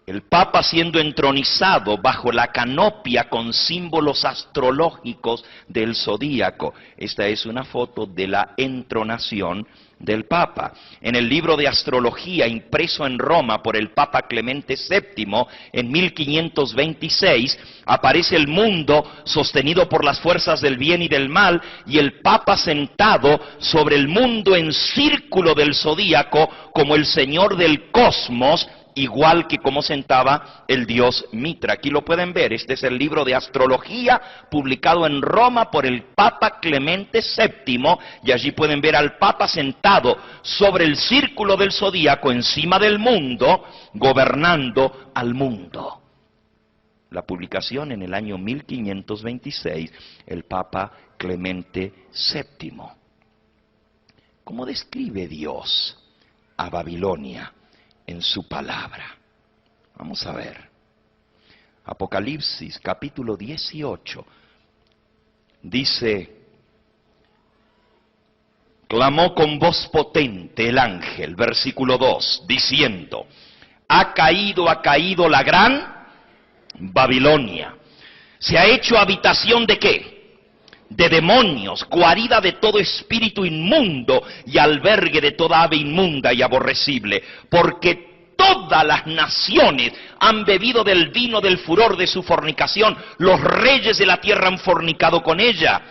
el Papa siendo entronizado bajo la canopia con símbolos astrológicos del zodíaco. Esta es una foto de la entronación del Papa. En el libro de astrología impreso en Roma por el Papa Clemente VII en 1526 aparece el mundo sostenido por las fuerzas del bien y del mal, y el Papa sentado sobre el mundo en círculo del zodíaco como el señor del cosmos, igual que como sentaba el dios Mitra. Aquí lo pueden ver. Este es el libro de astrología publicado en Roma por el Papa Clemente VII, y allí pueden ver al Papa sentado sobre el círculo del zodíaco encima del mundo, gobernando al mundo. La publicación en el año 1526, el Papa Clemente VII. ¿Cómo describe Dios a Babilonia en su palabra? Vamos a ver. Apocalipsis capítulo 18 dice: clamó con voz potente el ángel, versículo 2, diciendo: ha caído la gran Babilonia. Se ha hecho habitación ¿de qué? De demonios, guarida de todo espíritu inmundo y albergue de toda ave inmunda y aborrecible, porque todas las naciones han bebido del vino del furor de su fornicación. Los reyes de la tierra han fornicado con ella,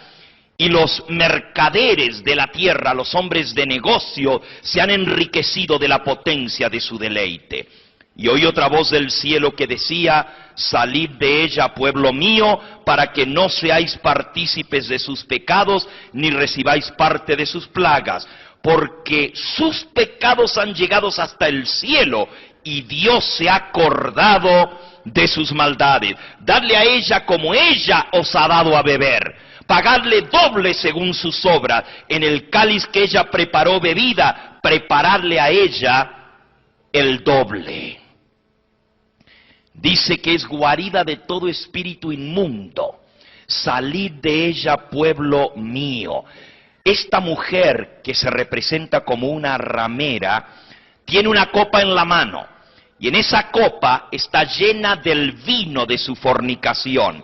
y los mercaderes de la tierra, los hombres de negocio, se han enriquecido de la potencia de su deleite. Y oí otra voz del cielo que decía: salid de ella, pueblo mío, para que no seáis partícipes de sus pecados, ni recibáis parte de sus plagas, porque sus pecados han llegado hasta el cielo, y Dios se ha acordado de sus maldades. Dadle a ella como ella os ha dado a beber. Pagadle doble según sus obras. En el cáliz que ella preparó bebida, preparadle a ella el doble. Dice que es guarida de todo espíritu inmundo. Salid de ella, pueblo mío. Esta mujer, que se representa como una ramera, tiene una copa en la mano, y en esa copa está llena del vino de su fornicación,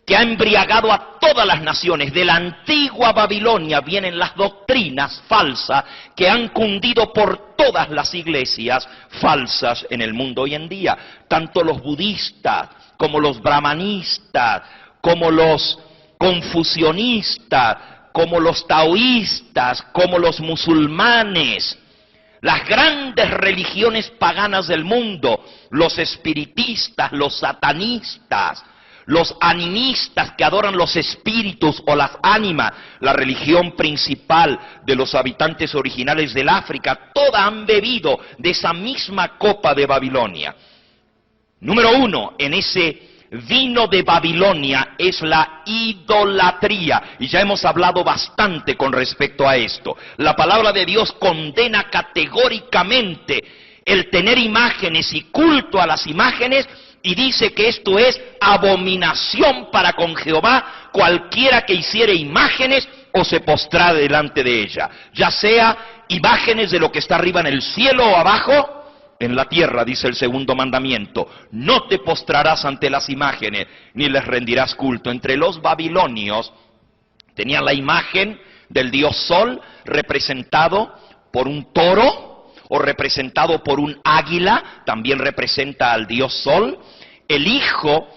que ha embriagado a todas las naciones. De la antigua Babilonia vienen las doctrinas falsas que han cundido por todas las iglesias falsas en el mundo hoy en día. Tanto los budistas, como los brahmanistas, como los confucionistas, como los taoístas, como los musulmanes, las grandes religiones paganas del mundo, los espiritistas, los satanistas, los animistas que adoran los espíritus o las ánimas, la religión principal de los habitantes originales del África, todas han bebido de esa misma copa de Babilonia. Número uno, en ese vino de Babilonia es la idolatría, y ya hemos hablado bastante con respecto a esto. La palabra de Dios condena categóricamente el tener imágenes y culto a las imágenes, y dice que esto es abominación para con Jehová cualquiera que hiciere imágenes o se postrara delante de ella, ya sea imágenes de lo que está arriba en el cielo o abajo en la tierra. Dice el segundo mandamiento: no te postrarás ante las imágenes ni les rendirás culto. Entre los babilonios tenían la imagen del dios Sol, representado por un toro o representado por un águila, también representa al dios Sol. El hijo,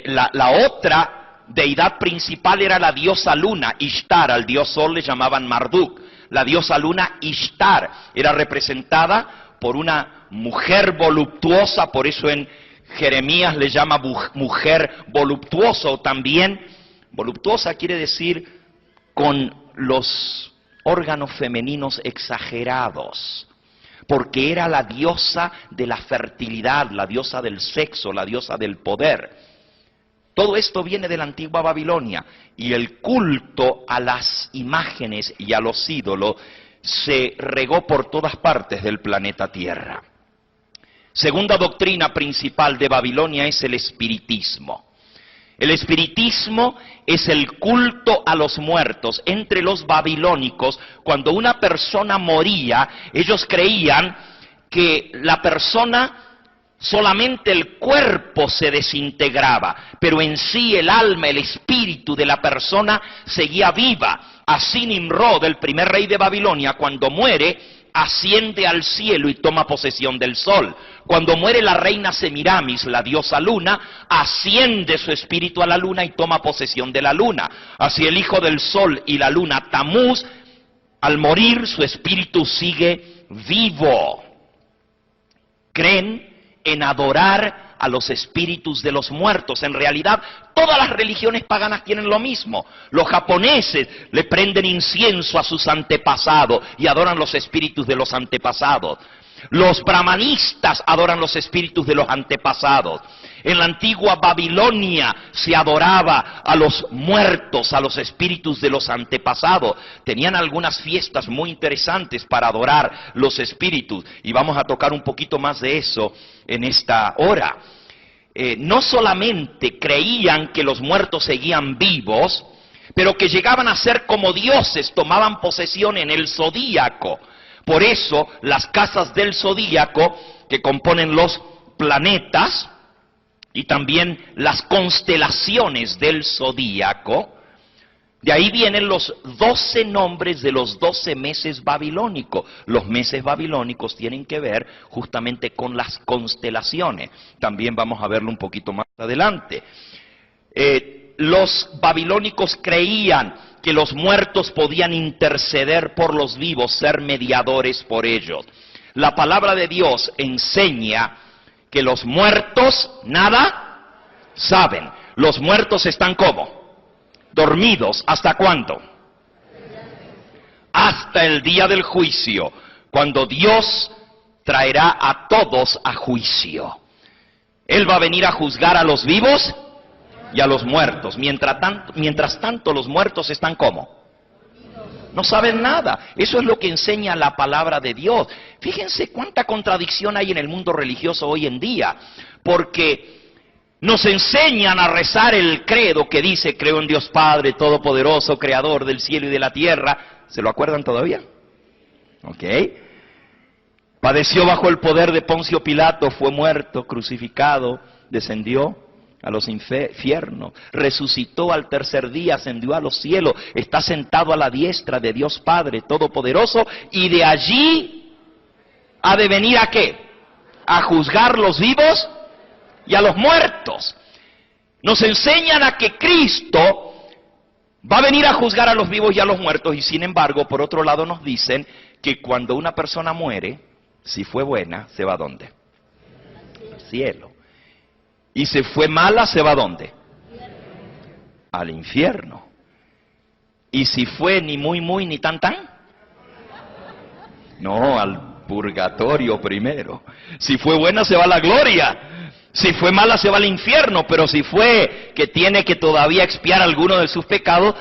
la otra deidad principal era la diosa Luna, Ishtar. Al dios Sol le llamaban Marduk. La diosa Luna, Ishtar, era representada por una mujer voluptuosa, por eso en Jeremías le llama mujer voluptuosa, o también voluptuosa quiere decir con los órganos femeninos exagerados, porque era la diosa de la fertilidad, la diosa del sexo, la diosa del poder. Todo esto viene de la antigua Babilonia, y el culto a las imágenes y a los ídolos se regó por todas partes del planeta Tierra. Segunda doctrina principal de Babilonia es el espiritismo. El espiritismo es el culto a los muertos. Entre los babilónicos, cuando una persona moría, ellos creían que la persona, solamente el cuerpo se desintegraba, pero en sí el alma, el espíritu de la persona seguía viva. Así Nimrod, el primer rey de Babilonia, cuando muere, asciende al cielo y toma posesión del sol. Cuando muere la reina Semiramis, la diosa luna, asciende su espíritu a la luna y toma posesión de la luna. Así el hijo del sol y la luna, Tamuz, al morir su espíritu sigue vivo. Creen en adorar a los espíritus de los muertos. En realidad, todas las religiones paganas tienen lo mismo. Los japoneses le prenden incienso a sus antepasados y adoran los espíritus de los antepasados. Los brahmanistas adoran los espíritus de los antepasados. En la antigua Babilonia se adoraba a los muertos, a los espíritus de los antepasados. Tenían algunas fiestas muy interesantes para adorar los espíritus, y vamos a tocar un poquito más de eso en esta hora. No solamente creían que los muertos seguían vivos, pero que llegaban a ser como dioses, tomaban posesión en el zodíaco. Por eso las casas del zodíaco, que componen los planetas y también las constelaciones del zodíaco, de ahí vienen los 12 nombres de los 12 meses babilónicos. Los meses babilónicos tienen que ver justamente con las constelaciones. También vamos a verlo un poquito más adelante. Los babilónicos creían que los muertos podían interceder por los vivos, ser mediadores por ellos. La palabra de Dios enseña que los muertos nada saben. Los muertos están ¿cómo? Dormidos. ¿Hasta cuándo? Hasta el día del juicio, cuando Dios traerá a todos a juicio. Él va a venir a juzgar a los vivos y a los muertos. Mientras tanto los muertos están ¿cómo? No saben nada. Eso es lo que enseña la palabra de Dios. Fíjense cuánta contradicción hay en el mundo religioso hoy en día. Porque nos enseñan a rezar el credo que dice: creo en Dios Padre Todopoderoso, Creador del cielo y de la tierra. ¿Se lo acuerdan todavía? ¿Ok? Padeció bajo el poder de Poncio Pilato, fue muerto, crucificado, descendió a los infiernos, resucitó al tercer día, ascendió a los cielos, está sentado a la diestra de Dios Padre Todopoderoso, y de allí ha de venir ¿a qué? A juzgar los vivos y a los muertos. Nos enseñan a que Cristo va a venir a juzgar a los vivos y a los muertos, y sin embargo, por otro lado nos dicen que cuando una persona muere, si fue buena, ¿se va a dónde? Al cielo. Y si fue mala, ¿se va a dónde? Al infierno. Y si fue ni muy muy ni tan tan, no, al purgatorio primero. Si fue buena, se va a la gloria. Si fue mala, se va al infierno. Pero si fue que tiene que todavía expiar alguno de sus pecados,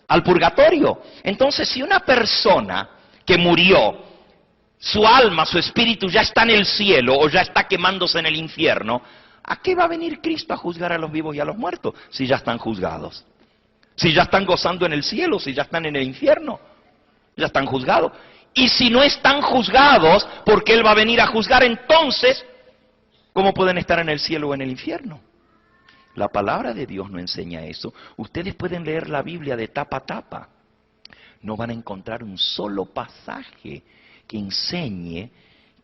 al purgatorio. Entonces, si una persona que murió, su alma, su espíritu ya está en el cielo o ya está quemándose en el infierno, ¿a qué va a venir Cristo a juzgar a los vivos y a los muertos? Si ya están juzgados, si ya están gozando en el cielo, si ya están en el infierno, ya están juzgados. Y si no están juzgados, ¿por qué Él va a venir a juzgar? Entonces, ¿cómo pueden estar en el cielo o en el infierno? La palabra de Dios no enseña eso. Ustedes pueden leer la Biblia de tapa a tapa. No van a encontrar un solo pasaje que enseñe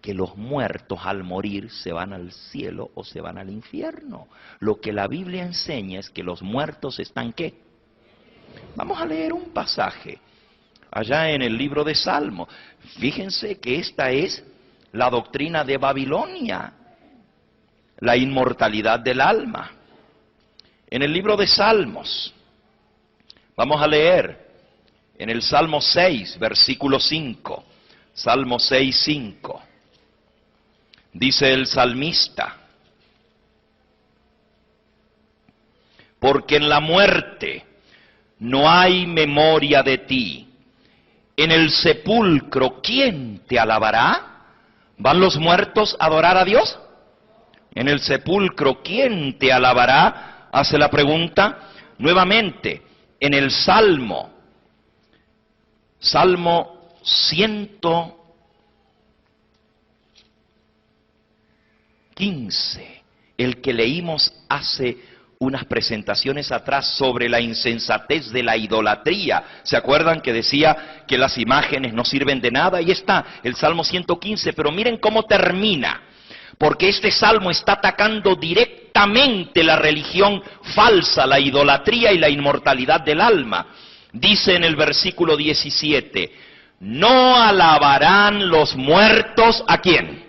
que los muertos al morir se van al cielo o se van al infierno. Lo que la Biblia enseña es que los muertos están ¿qué? Vamos a leer un pasaje allá en el libro de Salmos. Fíjense que esta es la doctrina de Babilonia, la inmortalidad del alma. En el libro de Salmos, vamos a leer en el Salmo 6, versículo 5. Salmo 6, 5. Dice el salmista: porque en la muerte no hay memoria de ti. En el sepulcro, ¿quién te alabará? ¿Van los muertos a adorar a Dios? En el sepulcro, ¿quién te alabará? Hace la pregunta nuevamente en el Salmo 115, el que leímos hace unas presentaciones atrás sobre la insensatez de la idolatría. ¿Se acuerdan que decía que las imágenes no sirven de nada? Ahí está el Salmo 115, pero miren cómo termina, porque este salmo está atacando directamente la religión falsa, la idolatría y la inmortalidad del alma. Dice en el versículo 17, no alabarán los muertos ¿a quién?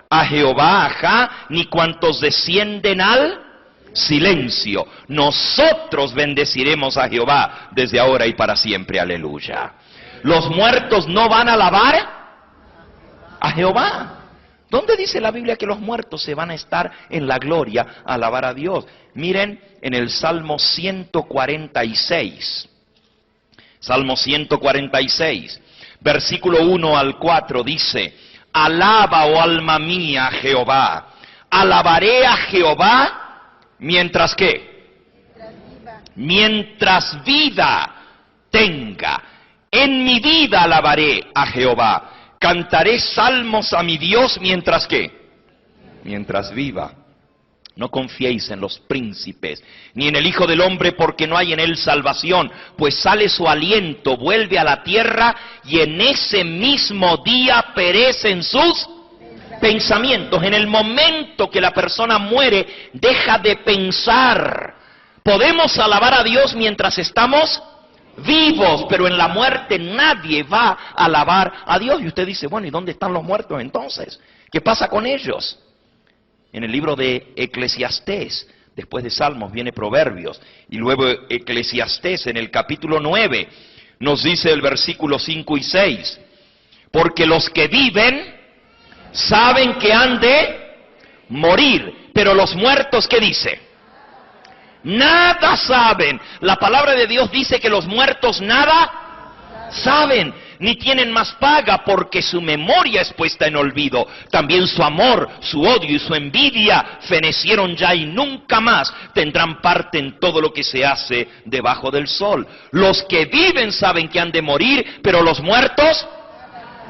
A Jehová, ajá, ni cuantos descienden al silencio. Nosotros bendeciremos a Jehová desde ahora y para siempre, aleluya. Los muertos no van a alabar a Jehová. ¿Dónde dice la Biblia que los muertos se van a estar en la gloria a alabar a Dios? Miren en el Salmo 146. Salmo 146, versículo 1 al 4 dice: alaba, oh alma mía, a Jehová. Alabaré a Jehová mientras ¿qué? Mientras vida tenga. En mi vida alabaré a Jehová. Cantaré salmos a mi Dios mientras ¿qué? Mientras viva. No confiéis en los príncipes, ni en el Hijo del Hombre, porque no hay en él salvación, pues sale su aliento, vuelve a la tierra, y en ese mismo día perecen sus pensamientos. En el momento que la persona muere, deja de pensar. ¿Podemos alabar a Dios mientras estamos vivos, pero en la muerte nadie va a alabar a Dios. Y usted dice, bueno, ¿y dónde están los muertos entonces? ¿Qué pasa con ellos? En el libro de Eclesiastés, después de Salmos viene Proverbios, y luego Eclesiastés en el capítulo 9, nos dice el versículo 5 y 6, porque los que viven saben que han de morir, pero los muertos, ¿qué dice? Nada saben. La palabra de Dios dice que los muertos nada saben, ni tienen más paga, porque su memoria es puesta en olvido. También su amor, su odio y su envidia fenecieron ya y nunca más tendrán parte en todo lo que se hace debajo del sol. Los que viven saben que han de morir, pero los muertos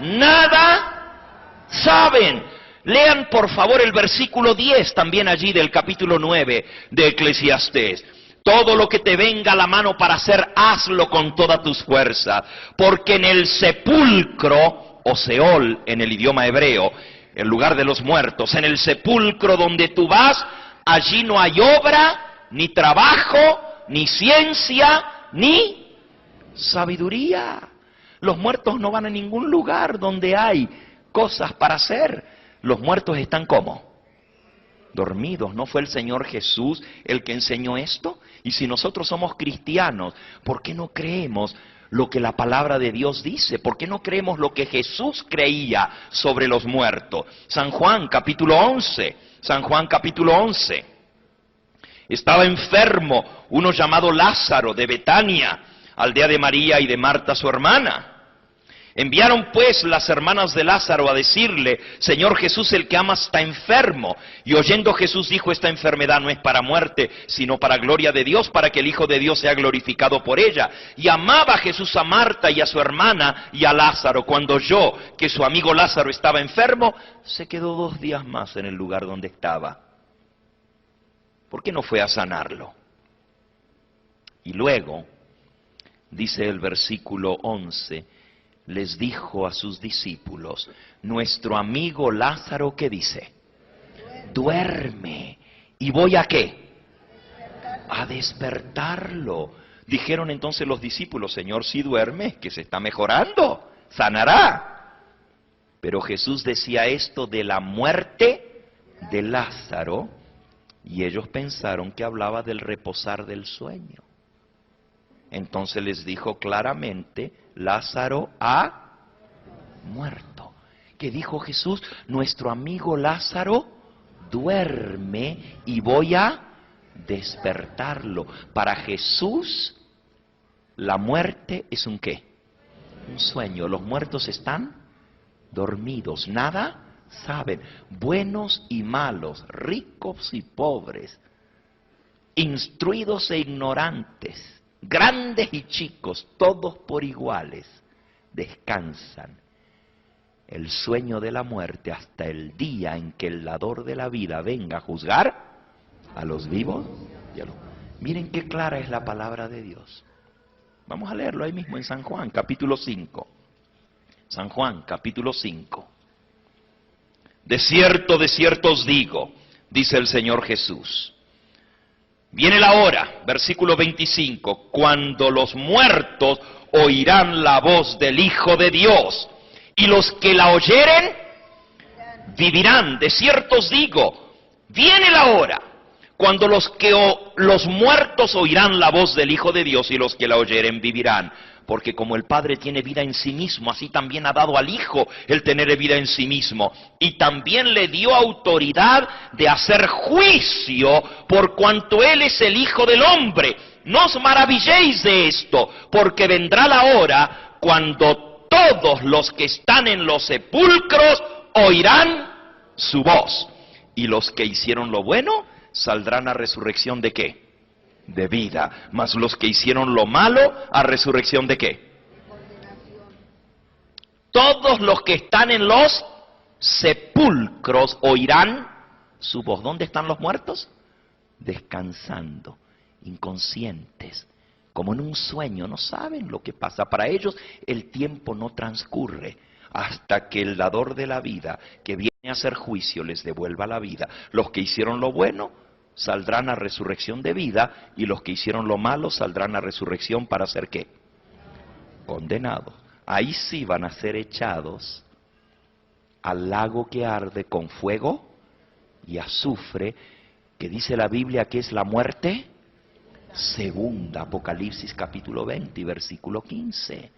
nada saben. Lean por favor el versículo 10 también allí del capítulo 9 de Eclesiastés. Todo lo que te venga a la mano para hacer, hazlo con todas tus fuerzas, porque en el sepulcro, o Seol en el idioma hebreo, el lugar de los muertos, en el sepulcro donde tú vas, allí no hay obra, ni trabajo, ni ciencia, ni sabiduría. Los muertos no van a ningún lugar donde hay cosas para hacer. Los muertos están ¿cómo? Dormidos. ¿No fue el Señor Jesús el que enseñó esto? Y si nosotros somos cristianos, ¿por qué no creemos lo que la palabra de Dios dice? ¿Por qué no creemos lo que Jesús creía sobre los muertos? San Juan capítulo 11. San Juan capítulo 11. Estaba enfermo uno llamado Lázaro de Betania, aldea de María y de Marta su hermana. Enviaron pues las hermanas de Lázaro a decirle, Señor Jesús, el que amas está enfermo. Y oyendo Jesús dijo, esta enfermedad no es para muerte, sino para gloria de Dios, para que el Hijo de Dios sea glorificado por ella. Y amaba Jesús a Marta y a su hermana y a Lázaro. Cuando oyó que su amigo Lázaro estaba enfermo, se quedó 2 días más en el lugar donde estaba. ¿Por qué no fue a sanarlo? Y luego, dice el versículo 11, les dijo a sus discípulos, nuestro amigo Lázaro, ¿qué dice? Duerme. ¿Y voy a qué? A despertarlo. Dijeron entonces los discípulos, Señor, si duerme, que se está mejorando, sanará. Pero Jesús decía esto de la muerte de Lázaro, y ellos pensaron que hablaba del reposar del sueño. Entonces les dijo claramente, Lázaro ha muerto. ¿Qué dijo Jesús? Nuestro amigo Lázaro duerme y voy a despertarlo. Para Jesús, la muerte es un ¿qué? Un sueño. Los muertos están dormidos, nada saben. Buenos y malos, ricos y pobres, instruidos e ignorantes, grandes y chicos, todos por iguales, descansan el sueño de la muerte hasta el día en que el dador de la vida venga a juzgar a los vivos y a los... Miren qué clara es la palabra de Dios. Vamos a leerlo ahí mismo en San Juan, capítulo 5. San Juan, capítulo 5. De cierto os digo, dice el Señor Jesús, viene la hora, versículo 25, cuando los muertos oirán la voz del Hijo de Dios, y los que la oyeren vivirán. De cierto os digo, viene la hora, cuando los muertos oirán la voz del Hijo de Dios, y los que la oyeren vivirán. Porque como el Padre tiene vida en sí mismo, así también ha dado al Hijo el tener vida en sí mismo. Y también le dio autoridad de hacer juicio por cuanto Él es el Hijo del Hombre. No os maravilléis de esto, porque vendrá la hora cuando todos los que están en los sepulcros oirán su voz. Y los que hicieron lo bueno saldrán a resurrección ¿de qué? De vida, mas los que hicieron lo malo, ¿a resurrección de qué? Todos los que están en los sepulcros oirán su voz. ¿Dónde están los muertos? Descansando, inconscientes, como en un sueño, no saben lo que pasa. Para ellos el tiempo no transcurre hasta que el dador de la vida, que viene a hacer juicio, les devuelva la vida. Los que hicieron lo bueno saldrán a resurrección de vida, y los que hicieron lo malo saldrán a resurrección para hacer ¿qué? condenados. Ahí sí van a ser echados al lago que arde con fuego y azufre, que dice la Biblia que es la muerte segunda. Apocalipsis capítulo 20 y versículo 15.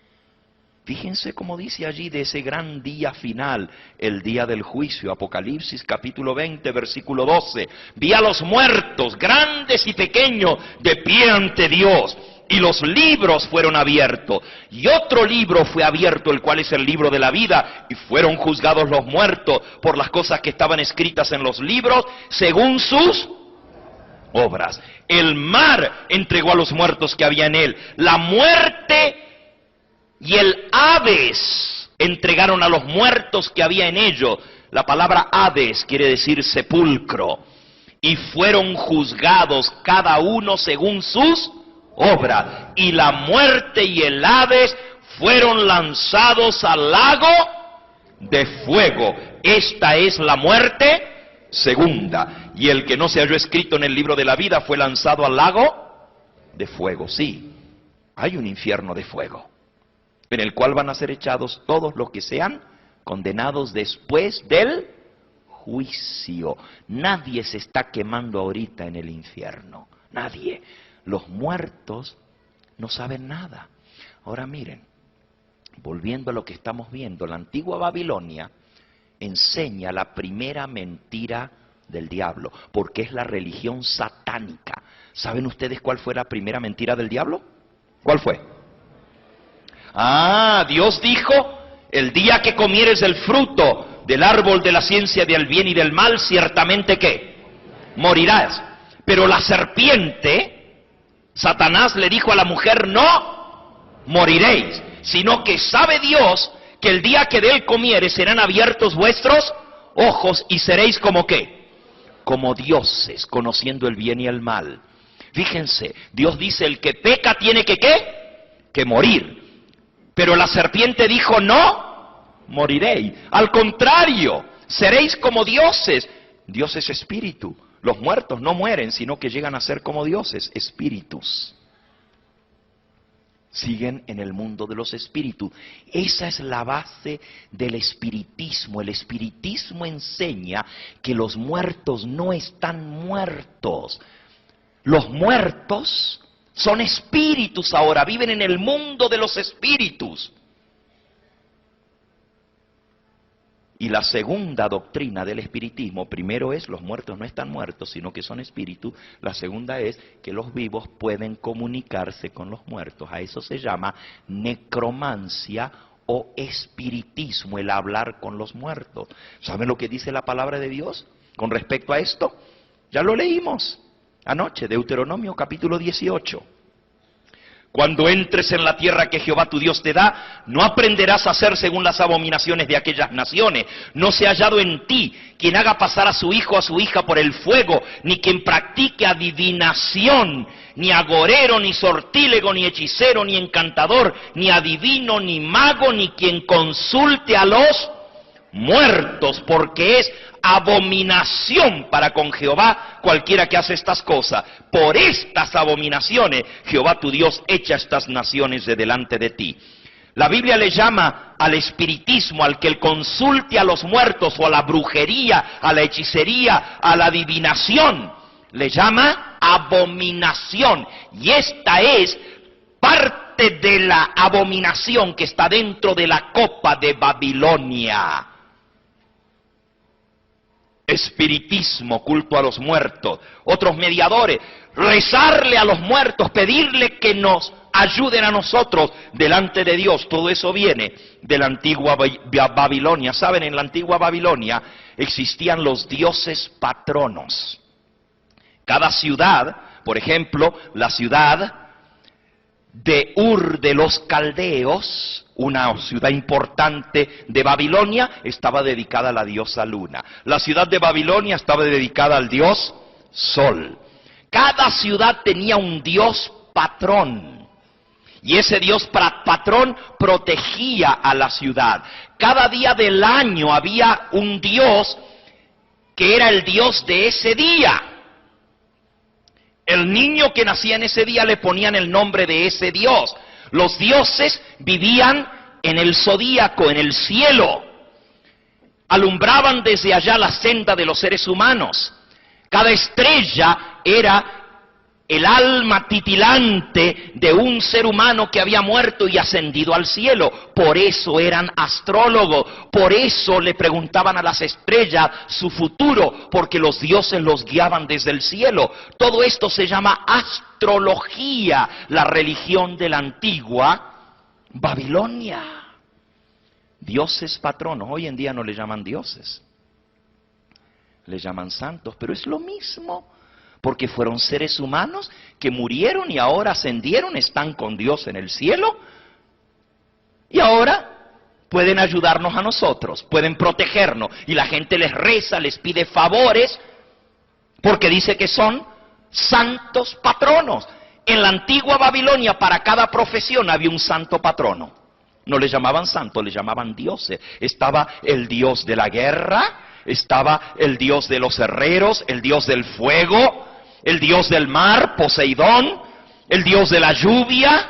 Fíjense cómo dice allí de ese gran día final, el día del juicio. Apocalipsis capítulo 20, versículo 12. Vi a los muertos, grandes y pequeños, de pie ante Dios. Y los libros fueron abiertos. Y otro libro fue abierto, el cual es el libro de la vida. Y fueron juzgados los muertos por las cosas que estaban escritas en los libros, según sus obras. El mar entregó a los muertos que había en él. La muerte y el Hades entregaron a los muertos que había en ellos. La palabra Hades quiere decir sepulcro. Y fueron juzgados cada uno según sus obras. Y la muerte y el Hades fueron lanzados al lago de fuego. Esta es la muerte segunda. Y el que no se halló escrito en el libro de la vida fue lanzado al lago de fuego. Sí, hay un infierno de fuego, en el cual van a ser echados todos los que sean condenados después del juicio. Nadie se está quemando ahorita en el infierno. Nadie. Los muertos no saben nada. Ahora miren, volviendo a lo que estamos viendo, la antigua Babilonia enseña la primera mentira del diablo, porque es la religión satánica. ¿Saben ustedes cuál fue la primera mentira del diablo? ¿Cuál fue? Dios dijo, el día que comieres del fruto del árbol de la ciencia del bien y del mal, ciertamente ¿qué? Morirás. Pero la serpiente, Satanás le dijo a la mujer, no moriréis, sino que sabe Dios que el día que de él comieres serán abiertos vuestros ojos y seréis como ¿qué? Como dioses, conociendo el bien y el mal. Fíjense, Dios dice, el que peca tiene que ¿qué? Que morir. Pero la serpiente dijo, no moriréis. Al contrario, seréis como dioses. Dios es espíritu. Los muertos no mueren, sino que llegan a ser como dioses, espíritus. Siguen en el mundo de los espíritus. Esa es la base del espiritismo. El espiritismo enseña que los muertos no están muertos. Los muertos son espíritus ahora, viven en el mundo de los espíritus. Y la segunda doctrina del espiritismo, primero es los muertos no están muertos, sino que son espíritus. La segunda es que los vivos pueden comunicarse con los muertos. A eso se llama necromancia o espiritismo, el hablar con los muertos. ¿Saben lo que dice la palabra de Dios con respecto a esto? Ya lo leímos anoche, Deuteronomio capítulo 18. Cuando entres en la tierra que Jehová tu Dios te da, no aprenderás a hacer según las abominaciones de aquellas naciones. No se ha hallado en ti quien haga pasar a su hijo o a su hija por el fuego, ni quien practique adivinación, ni agorero, ni sortílego, ni hechicero, ni encantador, ni adivino, ni mago, ni quien consulte a los muertos, porque es abominación para con Jehová cualquiera que hace estas cosas. Por estas abominaciones Jehová tu Dios echa estas naciones de delante de ti. La Biblia le llama al espiritismo, al que consulte a los muertos, o a la brujería, a la hechicería, a la adivinación, le llama abominación. Y esta es parte de la abominación que está dentro de la copa de Babilonia. Espiritismo, culto a los muertos. Otros mediadores, rezarle a los muertos, pedirle que nos ayuden a nosotros delante de Dios. Todo eso viene de la antigua Babilonia. ¿Saben? En la antigua Babilonia existían los dioses patronos. Cada ciudad, por ejemplo, la ciudad de Ur de los Caldeos, una ciudad importante de Babilonia, estaba dedicada a la diosa Luna. La ciudad de Babilonia estaba dedicada al dios Sol. Cada ciudad tenía un dios patrón. Y ese dios patrón protegía a la ciudad. Cada día del año había un dios que era el dios de ese día. El niño que nacía en ese día le ponían el nombre de ese dios. Los dioses vivían en el zodíaco, en el cielo. Alumbraban desde allá la senda de los seres humanos. Cada estrella era el alma titilante de un ser humano que había muerto y ascendido al cielo. Por eso eran astrólogos, por eso le preguntaban a las estrellas su futuro, porque los dioses los guiaban desde el cielo. Todo esto se llama astrología, la religión de la antigua Babilonia. Dioses patronos, hoy en día no le llaman dioses, le llaman santos, pero es lo mismo. Porque fueron seres humanos que murieron y ahora ascendieron, están con Dios en el cielo. Y ahora pueden ayudarnos a nosotros, pueden protegernos. Y la gente les reza, les pide favores, porque dice que son santos patronos. En la antigua Babilonia, para cada profesión había un santo patrono. No le llamaban santos, le llamaban dioses. Estaba el dios de la guerra, estaba el dios de los herreros, el dios del fuego, el dios del mar, Poseidón, el dios de la lluvia,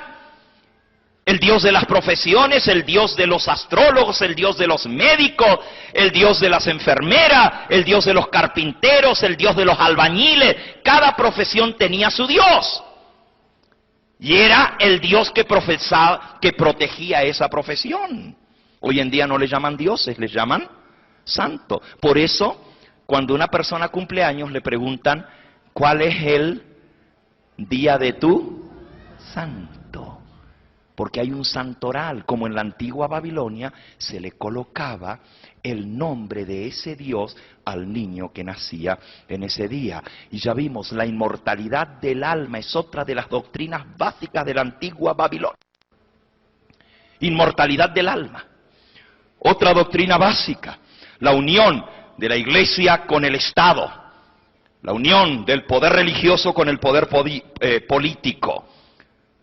el dios de las profesiones, el dios de los astrólogos, el dios de los médicos, el dios de las enfermeras, el dios de los carpinteros, el dios de los albañiles. Cada profesión tenía su dios. Y era el dios que profesaba, que protegía esa profesión. Hoy en día no le llaman dioses, le llaman santo. Por eso, cuando una persona cumple años, le preguntan, ¿cuál es el día de tu santo? Porque hay un santoral, como en la antigua Babilonia, se le colocaba el nombre de ese Dios al niño que nacía en ese día. Y ya vimos, la inmortalidad del alma es otra de las doctrinas básicas de la antigua Babilonia. Inmortalidad del alma. Otra doctrina básica, la unión de la iglesia con el Estado, la unión del poder religioso con el poder político,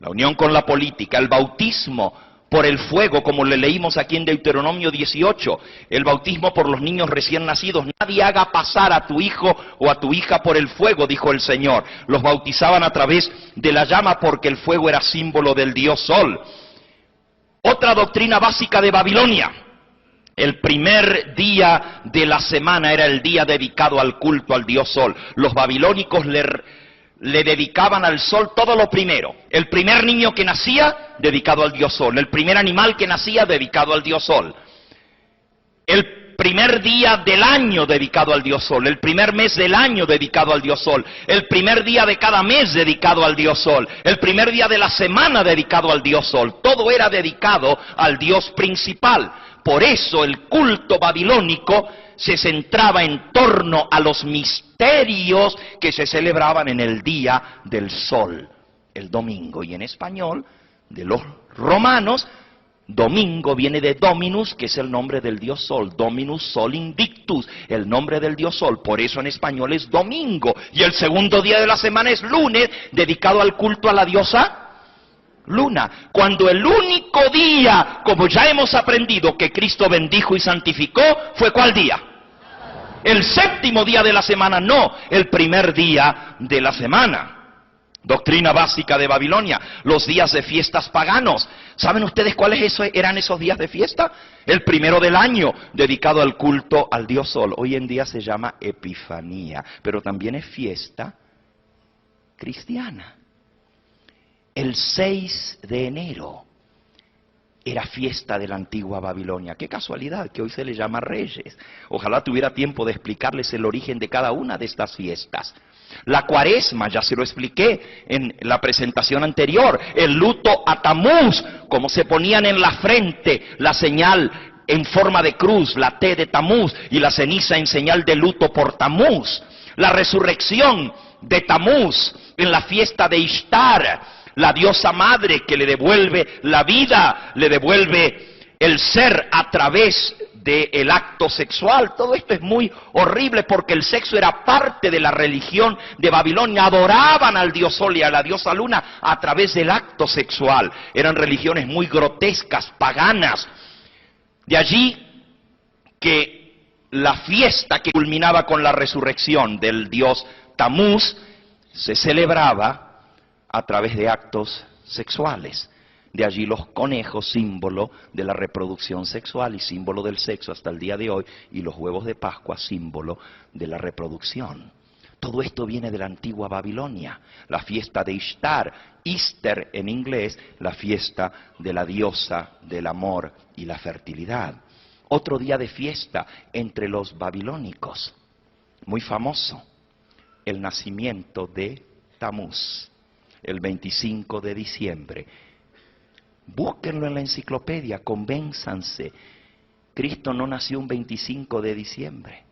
la unión con la política, el bautismo por el fuego, como le leímos aquí en Deuteronomio 18, el bautismo por los niños recién nacidos. Nadie haga pasar a tu hijo o a tu hija por el fuego, dijo el Señor. Los bautizaban a través de la llama porque el fuego era símbolo del dios Sol. Otra doctrina básica de Babilonia. El primer día de la semana era el día dedicado al culto al dios Sol. Los babilónicos le dedicaban al sol todo lo primero. El primer niño que nacía, dedicado al dios Sol. El primer animal que nacía, dedicado al dios Sol. El primer día del año, dedicado al dios Sol. El primer mes del año, dedicado al dios Sol. El primer día de cada mes, dedicado al dios Sol. El primer día de la semana, dedicado al dios Sol. Todo era dedicado al dios principal. Por eso el culto babilónico se centraba en torno a los misterios que se celebraban en el día del sol, el domingo. Y en español, de los romanos, domingo viene de Dominus, que es el nombre del dios Sol. Dominus Sol Invictus, el nombre del dios Sol. Por eso en español es domingo. Y el segundo día de la semana es lunes, dedicado al culto a la diosa Luna. Cuando el único día, como ya hemos aprendido, que Cristo bendijo y santificó, fue ¿cuál día? El séptimo día de la semana, no, el primer día de la semana. Doctrina básica de Babilonia, los días de fiestas paganos. ¿Saben ustedes cuáles eran esos días de fiesta? El primero del año, dedicado al culto al dios Sol. Hoy en día se llama Epifanía, pero también es fiesta cristiana. El 6 de enero era fiesta de la antigua Babilonia. Qué casualidad que hoy se le llama Reyes. Ojalá tuviera tiempo de explicarles el origen de cada una de estas fiestas. La Cuaresma, ya se lo expliqué en la presentación anterior. El luto a Tamuz, como se ponían en la frente la señal en forma de cruz, la T de Tamuz, y la ceniza en señal de luto por Tamuz. La resurrección de Tamuz en la fiesta de Ishtar, la diosa madre que le devuelve la vida, le devuelve el ser a través del acto sexual. Todo esto es muy horrible porque el sexo era parte de la religión de Babilonia. Adoraban al dios Sol y a la diosa Luna a través del acto sexual. Eran religiones muy grotescas, paganas. De allí que la fiesta que culminaba con la resurrección del dios Tamuz se celebraba a través de actos sexuales. De allí los conejos, símbolo de la reproducción sexual y símbolo del sexo hasta el día de hoy, y los huevos de Pascua, símbolo de la reproducción. Todo esto viene de la antigua Babilonia, la fiesta de Ishtar, Easter en inglés, la fiesta de la diosa del amor y la fertilidad. Otro día de fiesta entre los babilónicos, muy famoso, el nacimiento de Tamuz, el 25 de diciembre. Búsquenlo en la enciclopedia, convénzanse. Cristo no nació un 25 de diciembre.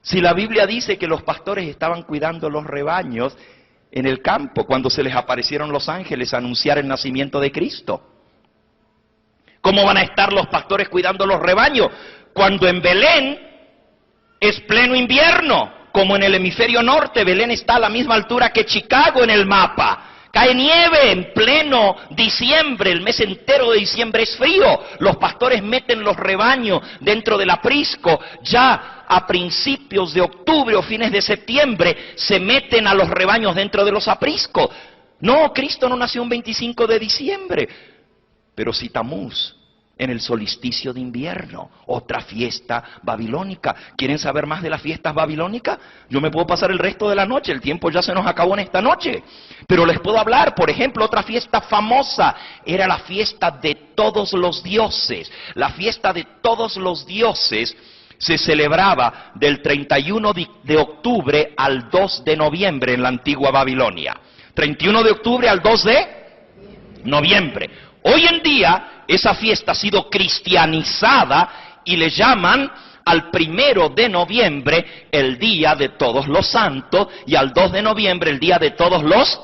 Si la Biblia dice que los pastores estaban cuidando los rebaños en el campo cuando se les aparecieron los ángeles a anunciar el nacimiento de Cristo, ¿cómo van a estar los pastores cuidando los rebaños cuando en Belén es pleno invierno? Como en el hemisferio norte, Belén está a la misma altura que Chicago en el mapa. Cae nieve en pleno diciembre, el mes entero de diciembre es frío. Los pastores meten los rebaños dentro del aprisco. Ya a principios de octubre o fines de septiembre se meten a los rebaños dentro de los apriscos. No, Cristo no nació un 25 de diciembre, pero sí Tamuz, en el solsticio de invierno, otra fiesta babilónica. ¿Quieren saber más de las fiestas babilónicas? Yo me puedo pasar el resto de la noche, el tiempo ya se nos acabó en esta noche. Pero les puedo hablar, por ejemplo, otra fiesta famosa era la fiesta de todos los dioses. La fiesta de todos los dioses se celebraba del 31 de octubre al 2 de noviembre en la antigua Babilonia. 31 de octubre al 2 de noviembre. Hoy en día esa fiesta ha sido cristianizada y le llaman al 1 de noviembre el Día de Todos los Santos y al 2 de noviembre el Día de Todos los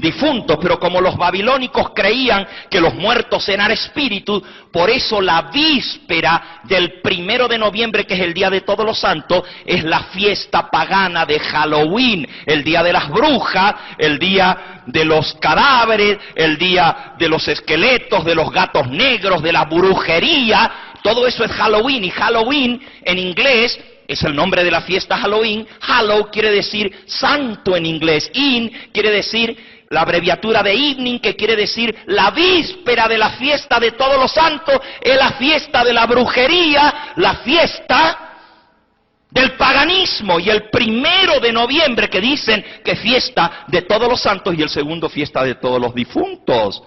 Difuntos. Pero como los babilónicos creían que los muertos eran espíritus, por eso la víspera del 1 de noviembre, que es el Día de Todos los Santos, es la fiesta pagana de Halloween, el Día de las Brujas, el Día de los cadáveres, el Día de los esqueletos, de los gatos negros, de la brujería. Todo eso es Halloween, y Halloween en inglés es el nombre de la fiesta Halloween. Hallow quiere decir santo en inglés. In quiere decir la abreviatura de evening, que quiere decir la víspera de la fiesta de todos los santos. Es la fiesta de la brujería, la fiesta del paganismo. Y el 1 de noviembre, que dicen que fiesta de todos los santos, y el segundo fiesta de todos los difuntos.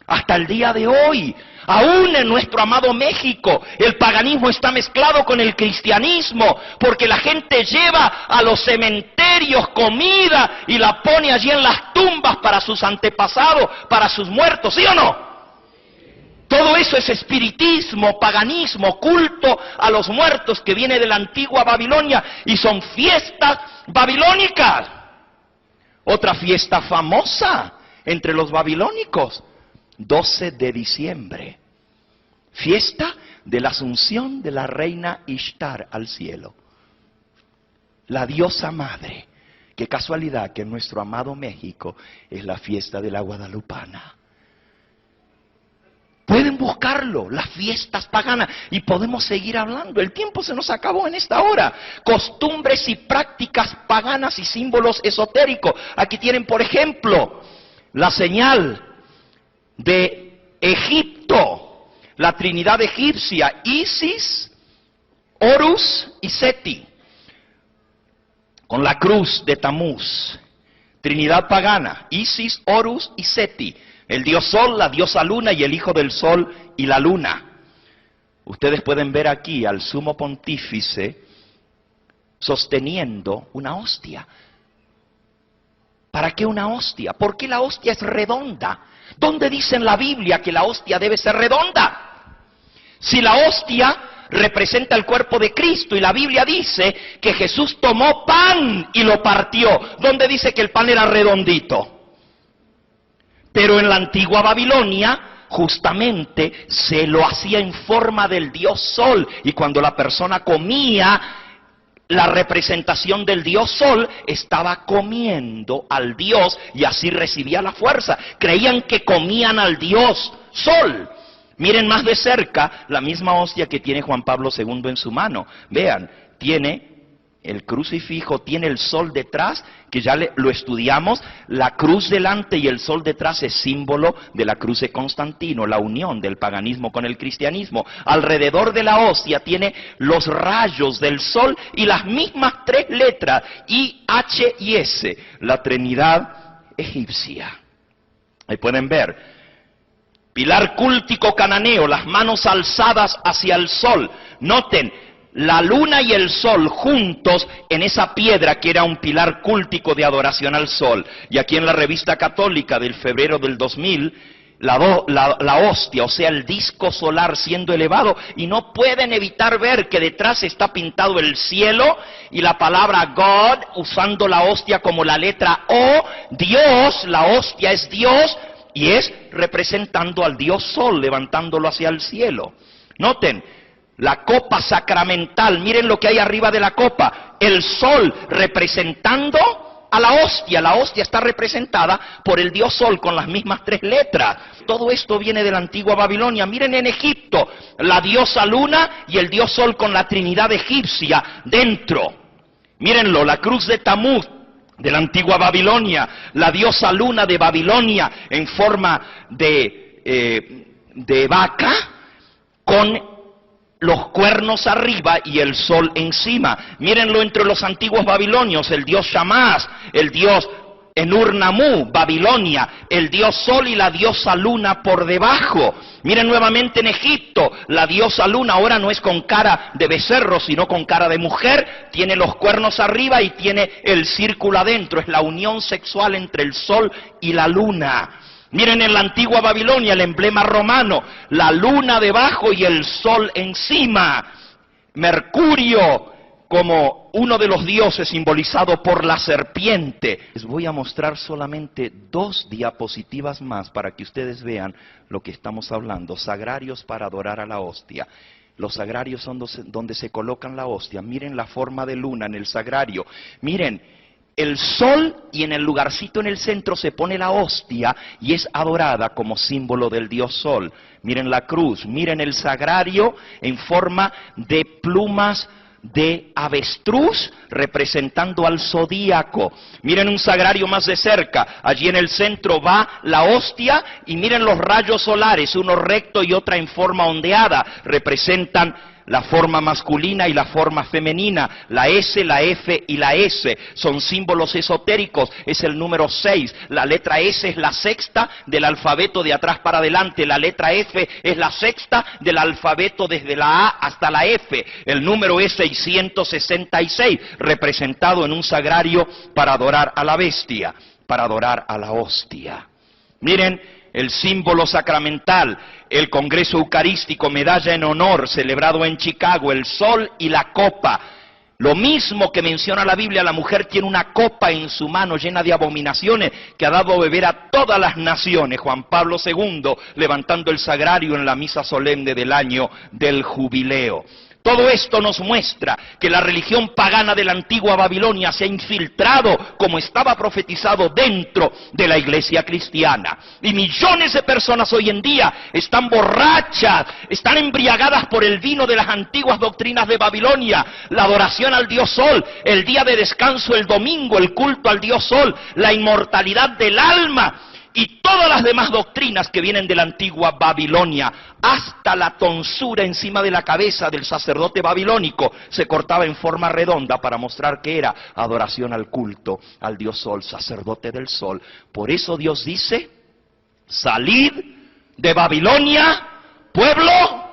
Hasta el día de hoy, aún en nuestro amado México, el paganismo está mezclado con el cristianismo, porque la gente lleva a los cementerios comida y la pone allí en las tumbas para sus antepasados, para sus muertos, ¿sí o no? Todo eso es espiritismo, paganismo, culto a los muertos que viene de la antigua Babilonia, y son fiestas babilónicas. Otra fiesta famosa entre los babilónicos, 12 de diciembre, fiesta de la asunción de la reina Ishtar al cielo, la diosa madre. Qué casualidad que en nuestro amado México es la fiesta de la Guadalupana. Pueden buscarlo, las fiestas paganas, y podemos seguir hablando. El tiempo se nos acabó en esta hora. Costumbres y prácticas paganas y símbolos esotéricos. Aquí tienen, por ejemplo, la señal de Egipto, la Trinidad egipcia, Isis, Horus y Seti, con la cruz de Tamuz. Trinidad pagana, Isis, Horus y Seti, el dios Sol, la diosa Luna y el hijo del Sol y la Luna. Ustedes pueden ver aquí al sumo pontífice sosteniendo una hostia. ¿Para qué una hostia? ¿Por qué la hostia es redonda? ¿Dónde dice en la Biblia que la hostia debe ser redonda? Si la hostia representa el cuerpo de Cristo y la Biblia dice que Jesús tomó pan y lo partió, ¿dónde dice que el pan era redondito? Pero en la antigua Babilonia justamente se lo hacía en forma del dios Sol, y cuando la persona comía la representación del dios Sol, estaba comiendo al dios y así recibía la fuerza. Creían que comían al dios Sol. Miren más de cerca la misma hostia que tiene Juan Pablo II en su mano. Vean, tiene El crucifijo tiene el sol detrás, que ya lo estudiamos, la cruz delante y el sol detrás es símbolo de la cruz de Constantino, la unión del paganismo con el cristianismo. Alrededor de la hostia tiene los rayos del sol y las mismas tres letras, I, H y S, la Trinidad egipcia. Ahí pueden ver, pilar cúltico cananeo, las manos alzadas hacia el sol. Noten, la luna y el sol juntos en esa piedra que era un pilar cúltico de adoración al sol. Y aquí en la revista católica del febrero del 2000, la hostia, o sea el disco solar siendo elevado, y no pueden evitar ver que detrás está pintado el cielo y la palabra God, usando la hostia como la letra O, Dios, la hostia es Dios, y es representando al Dios Sol, levantándolo hacia el cielo. Noten, la copa sacramental, miren lo que hay arriba de la copa, el sol representando a la hostia está representada por el dios sol con las mismas tres letras. Todo esto viene de la antigua Babilonia. Miren en Egipto, la diosa luna y el dios sol con la trinidad egipcia dentro. Mírenlo, la cruz de Tamuz de la antigua Babilonia, la diosa luna de Babilonia en forma de vaca con los cuernos arriba y el sol encima. Mírenlo entre los antiguos babilonios, el dios Shamash, el dios Enur-Namú, Babilonia, el dios sol y la diosa luna por debajo. Miren nuevamente en Egipto, la diosa luna ahora no es con cara de becerro, sino con cara de mujer, tiene los cuernos arriba y tiene el círculo adentro, es la unión sexual entre el sol y la luna. Miren en la antigua Babilonia el emblema romano, la luna debajo y el sol encima. Mercurio como uno de los dioses simbolizado por la serpiente. Les voy a mostrar solamente 2 diapositivas más para que ustedes vean lo que estamos hablando. Sagrarios para adorar a la hostia. Los sagrarios son donde se colocan la hostia. Miren la forma de luna en el sagrario. Miren, el sol y en el lugarcito en el centro se pone la hostia y es adorada como símbolo del dios sol. Miren la cruz, miren el sagrario en forma de plumas de avestruz representando al zodíaco. Miren un sagrario más de cerca, allí en el centro va la hostia y miren los rayos solares, uno recto y otra en forma ondeada, representan la forma masculina y la forma femenina, la S, la F y la S, son símbolos esotéricos, es el número 6, la letra S es la sexta del alfabeto de atrás para adelante, la letra F es la sexta del alfabeto desde la A hasta la F, el número es 666, representado en un sagrario para adorar a la bestia, para adorar a la hostia. Miren, el símbolo sacramental, el Congreso Eucarístico, medalla en honor, celebrado en Chicago, el sol y la copa. Lo mismo que menciona la Biblia, la mujer tiene una copa en su mano llena de abominaciones que ha dado a beber a todas las naciones. Juan Pablo II levantando el sagrario en la misa solemne del año del jubileo. Todo esto nos muestra que la religión pagana de la antigua Babilonia se ha infiltrado, como estaba profetizado, dentro de la iglesia cristiana. Y millones de personas hoy en día están borrachas, están embriagadas por el vino de las antiguas doctrinas de Babilonia. La adoración al dios sol, el día de descanso, el domingo, el culto al dios sol, la inmortalidad del alma y todas las demás doctrinas que vienen de la antigua Babilonia. Hasta la tonsura encima de la cabeza del sacerdote babilónico se cortaba en forma redonda para mostrar que era adoración al culto al dios sol, sacerdote del sol. Por eso Dios dice, salid de Babilonia, pueblo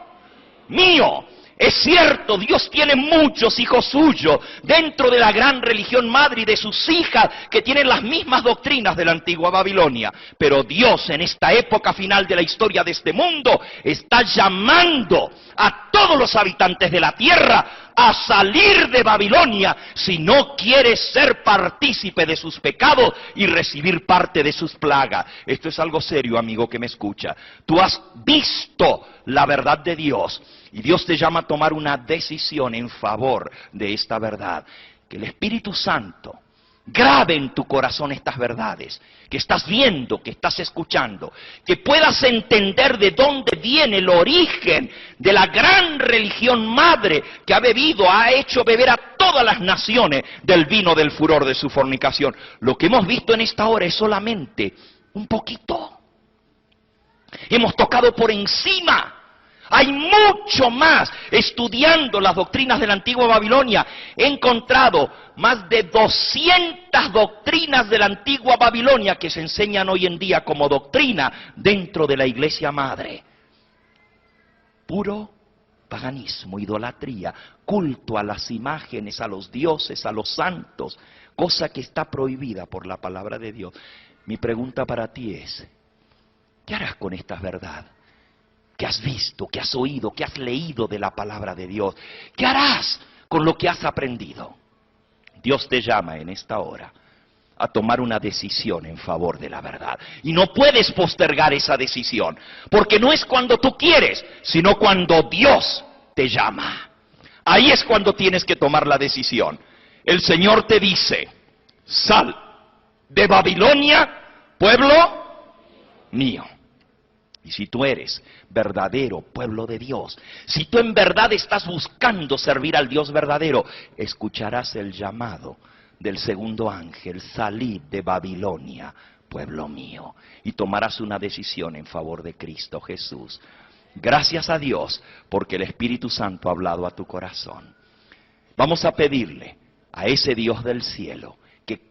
mío. Es cierto, Dios tiene muchos hijos suyos dentro de la gran religión madre y de sus hijas que tienen las mismas doctrinas de la antigua Babilonia. Pero Dios en esta época final de la historia de este mundo está llamando a todos los habitantes de la tierra a salir de Babilonia si no quieres ser partícipe de sus pecados y recibir parte de sus plagas. Esto es algo serio, amigo que me escucha. Tú has visto la verdad de Dios y Dios te llama a tomar una decisión en favor de esta verdad. Que el Espíritu Santo Grabe en tu corazón estas verdades, que estás viendo, que estás escuchando, que puedas entender de dónde viene el origen de la gran religión madre que ha hecho beber a todas las naciones del vino del furor de su fornicación. Lo que hemos visto en esta hora es solamente un poquito. Hemos tocado por encima. Hay mucho más. Estudiando las doctrinas de la antigua Babilonia, he encontrado más de 200 doctrinas de la antigua Babilonia que se enseñan hoy en día como doctrina dentro de la iglesia madre. Puro paganismo, idolatría, culto a las imágenes, a los dioses, a los santos, cosa que está prohibida por la palabra de Dios. Mi pregunta para ti es, ¿qué harás con esta verdad? ¿Qué has visto, qué has oído, qué has leído de la palabra de Dios? ¿Qué harás con lo que has aprendido? Dios te llama en esta hora a tomar una decisión en favor de la verdad. Y no puedes postergar esa decisión, porque no es cuando tú quieres, sino cuando Dios te llama. Ahí es cuando tienes que tomar la decisión. El Señor te dice, sal de Babilonia, pueblo mío. Y si tú eres verdadero pueblo de Dios, si tú en verdad estás buscando servir al Dios verdadero, escucharás el llamado del segundo ángel, salid de Babilonia, pueblo mío, y tomarás una decisión en favor de Cristo Jesús. Gracias a Dios, porque el Espíritu Santo ha hablado a tu corazón. Vamos a pedirle a ese Dios del cielo que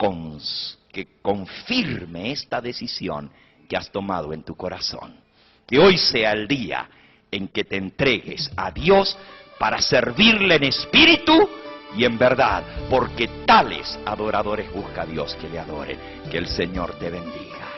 confirme esta decisión que has tomado en tu corazón. Que hoy sea el día en que te entregues a Dios para servirle en espíritu y en verdad, porque tales adoradores busca a Dios que le adoren. Que el Señor te bendiga.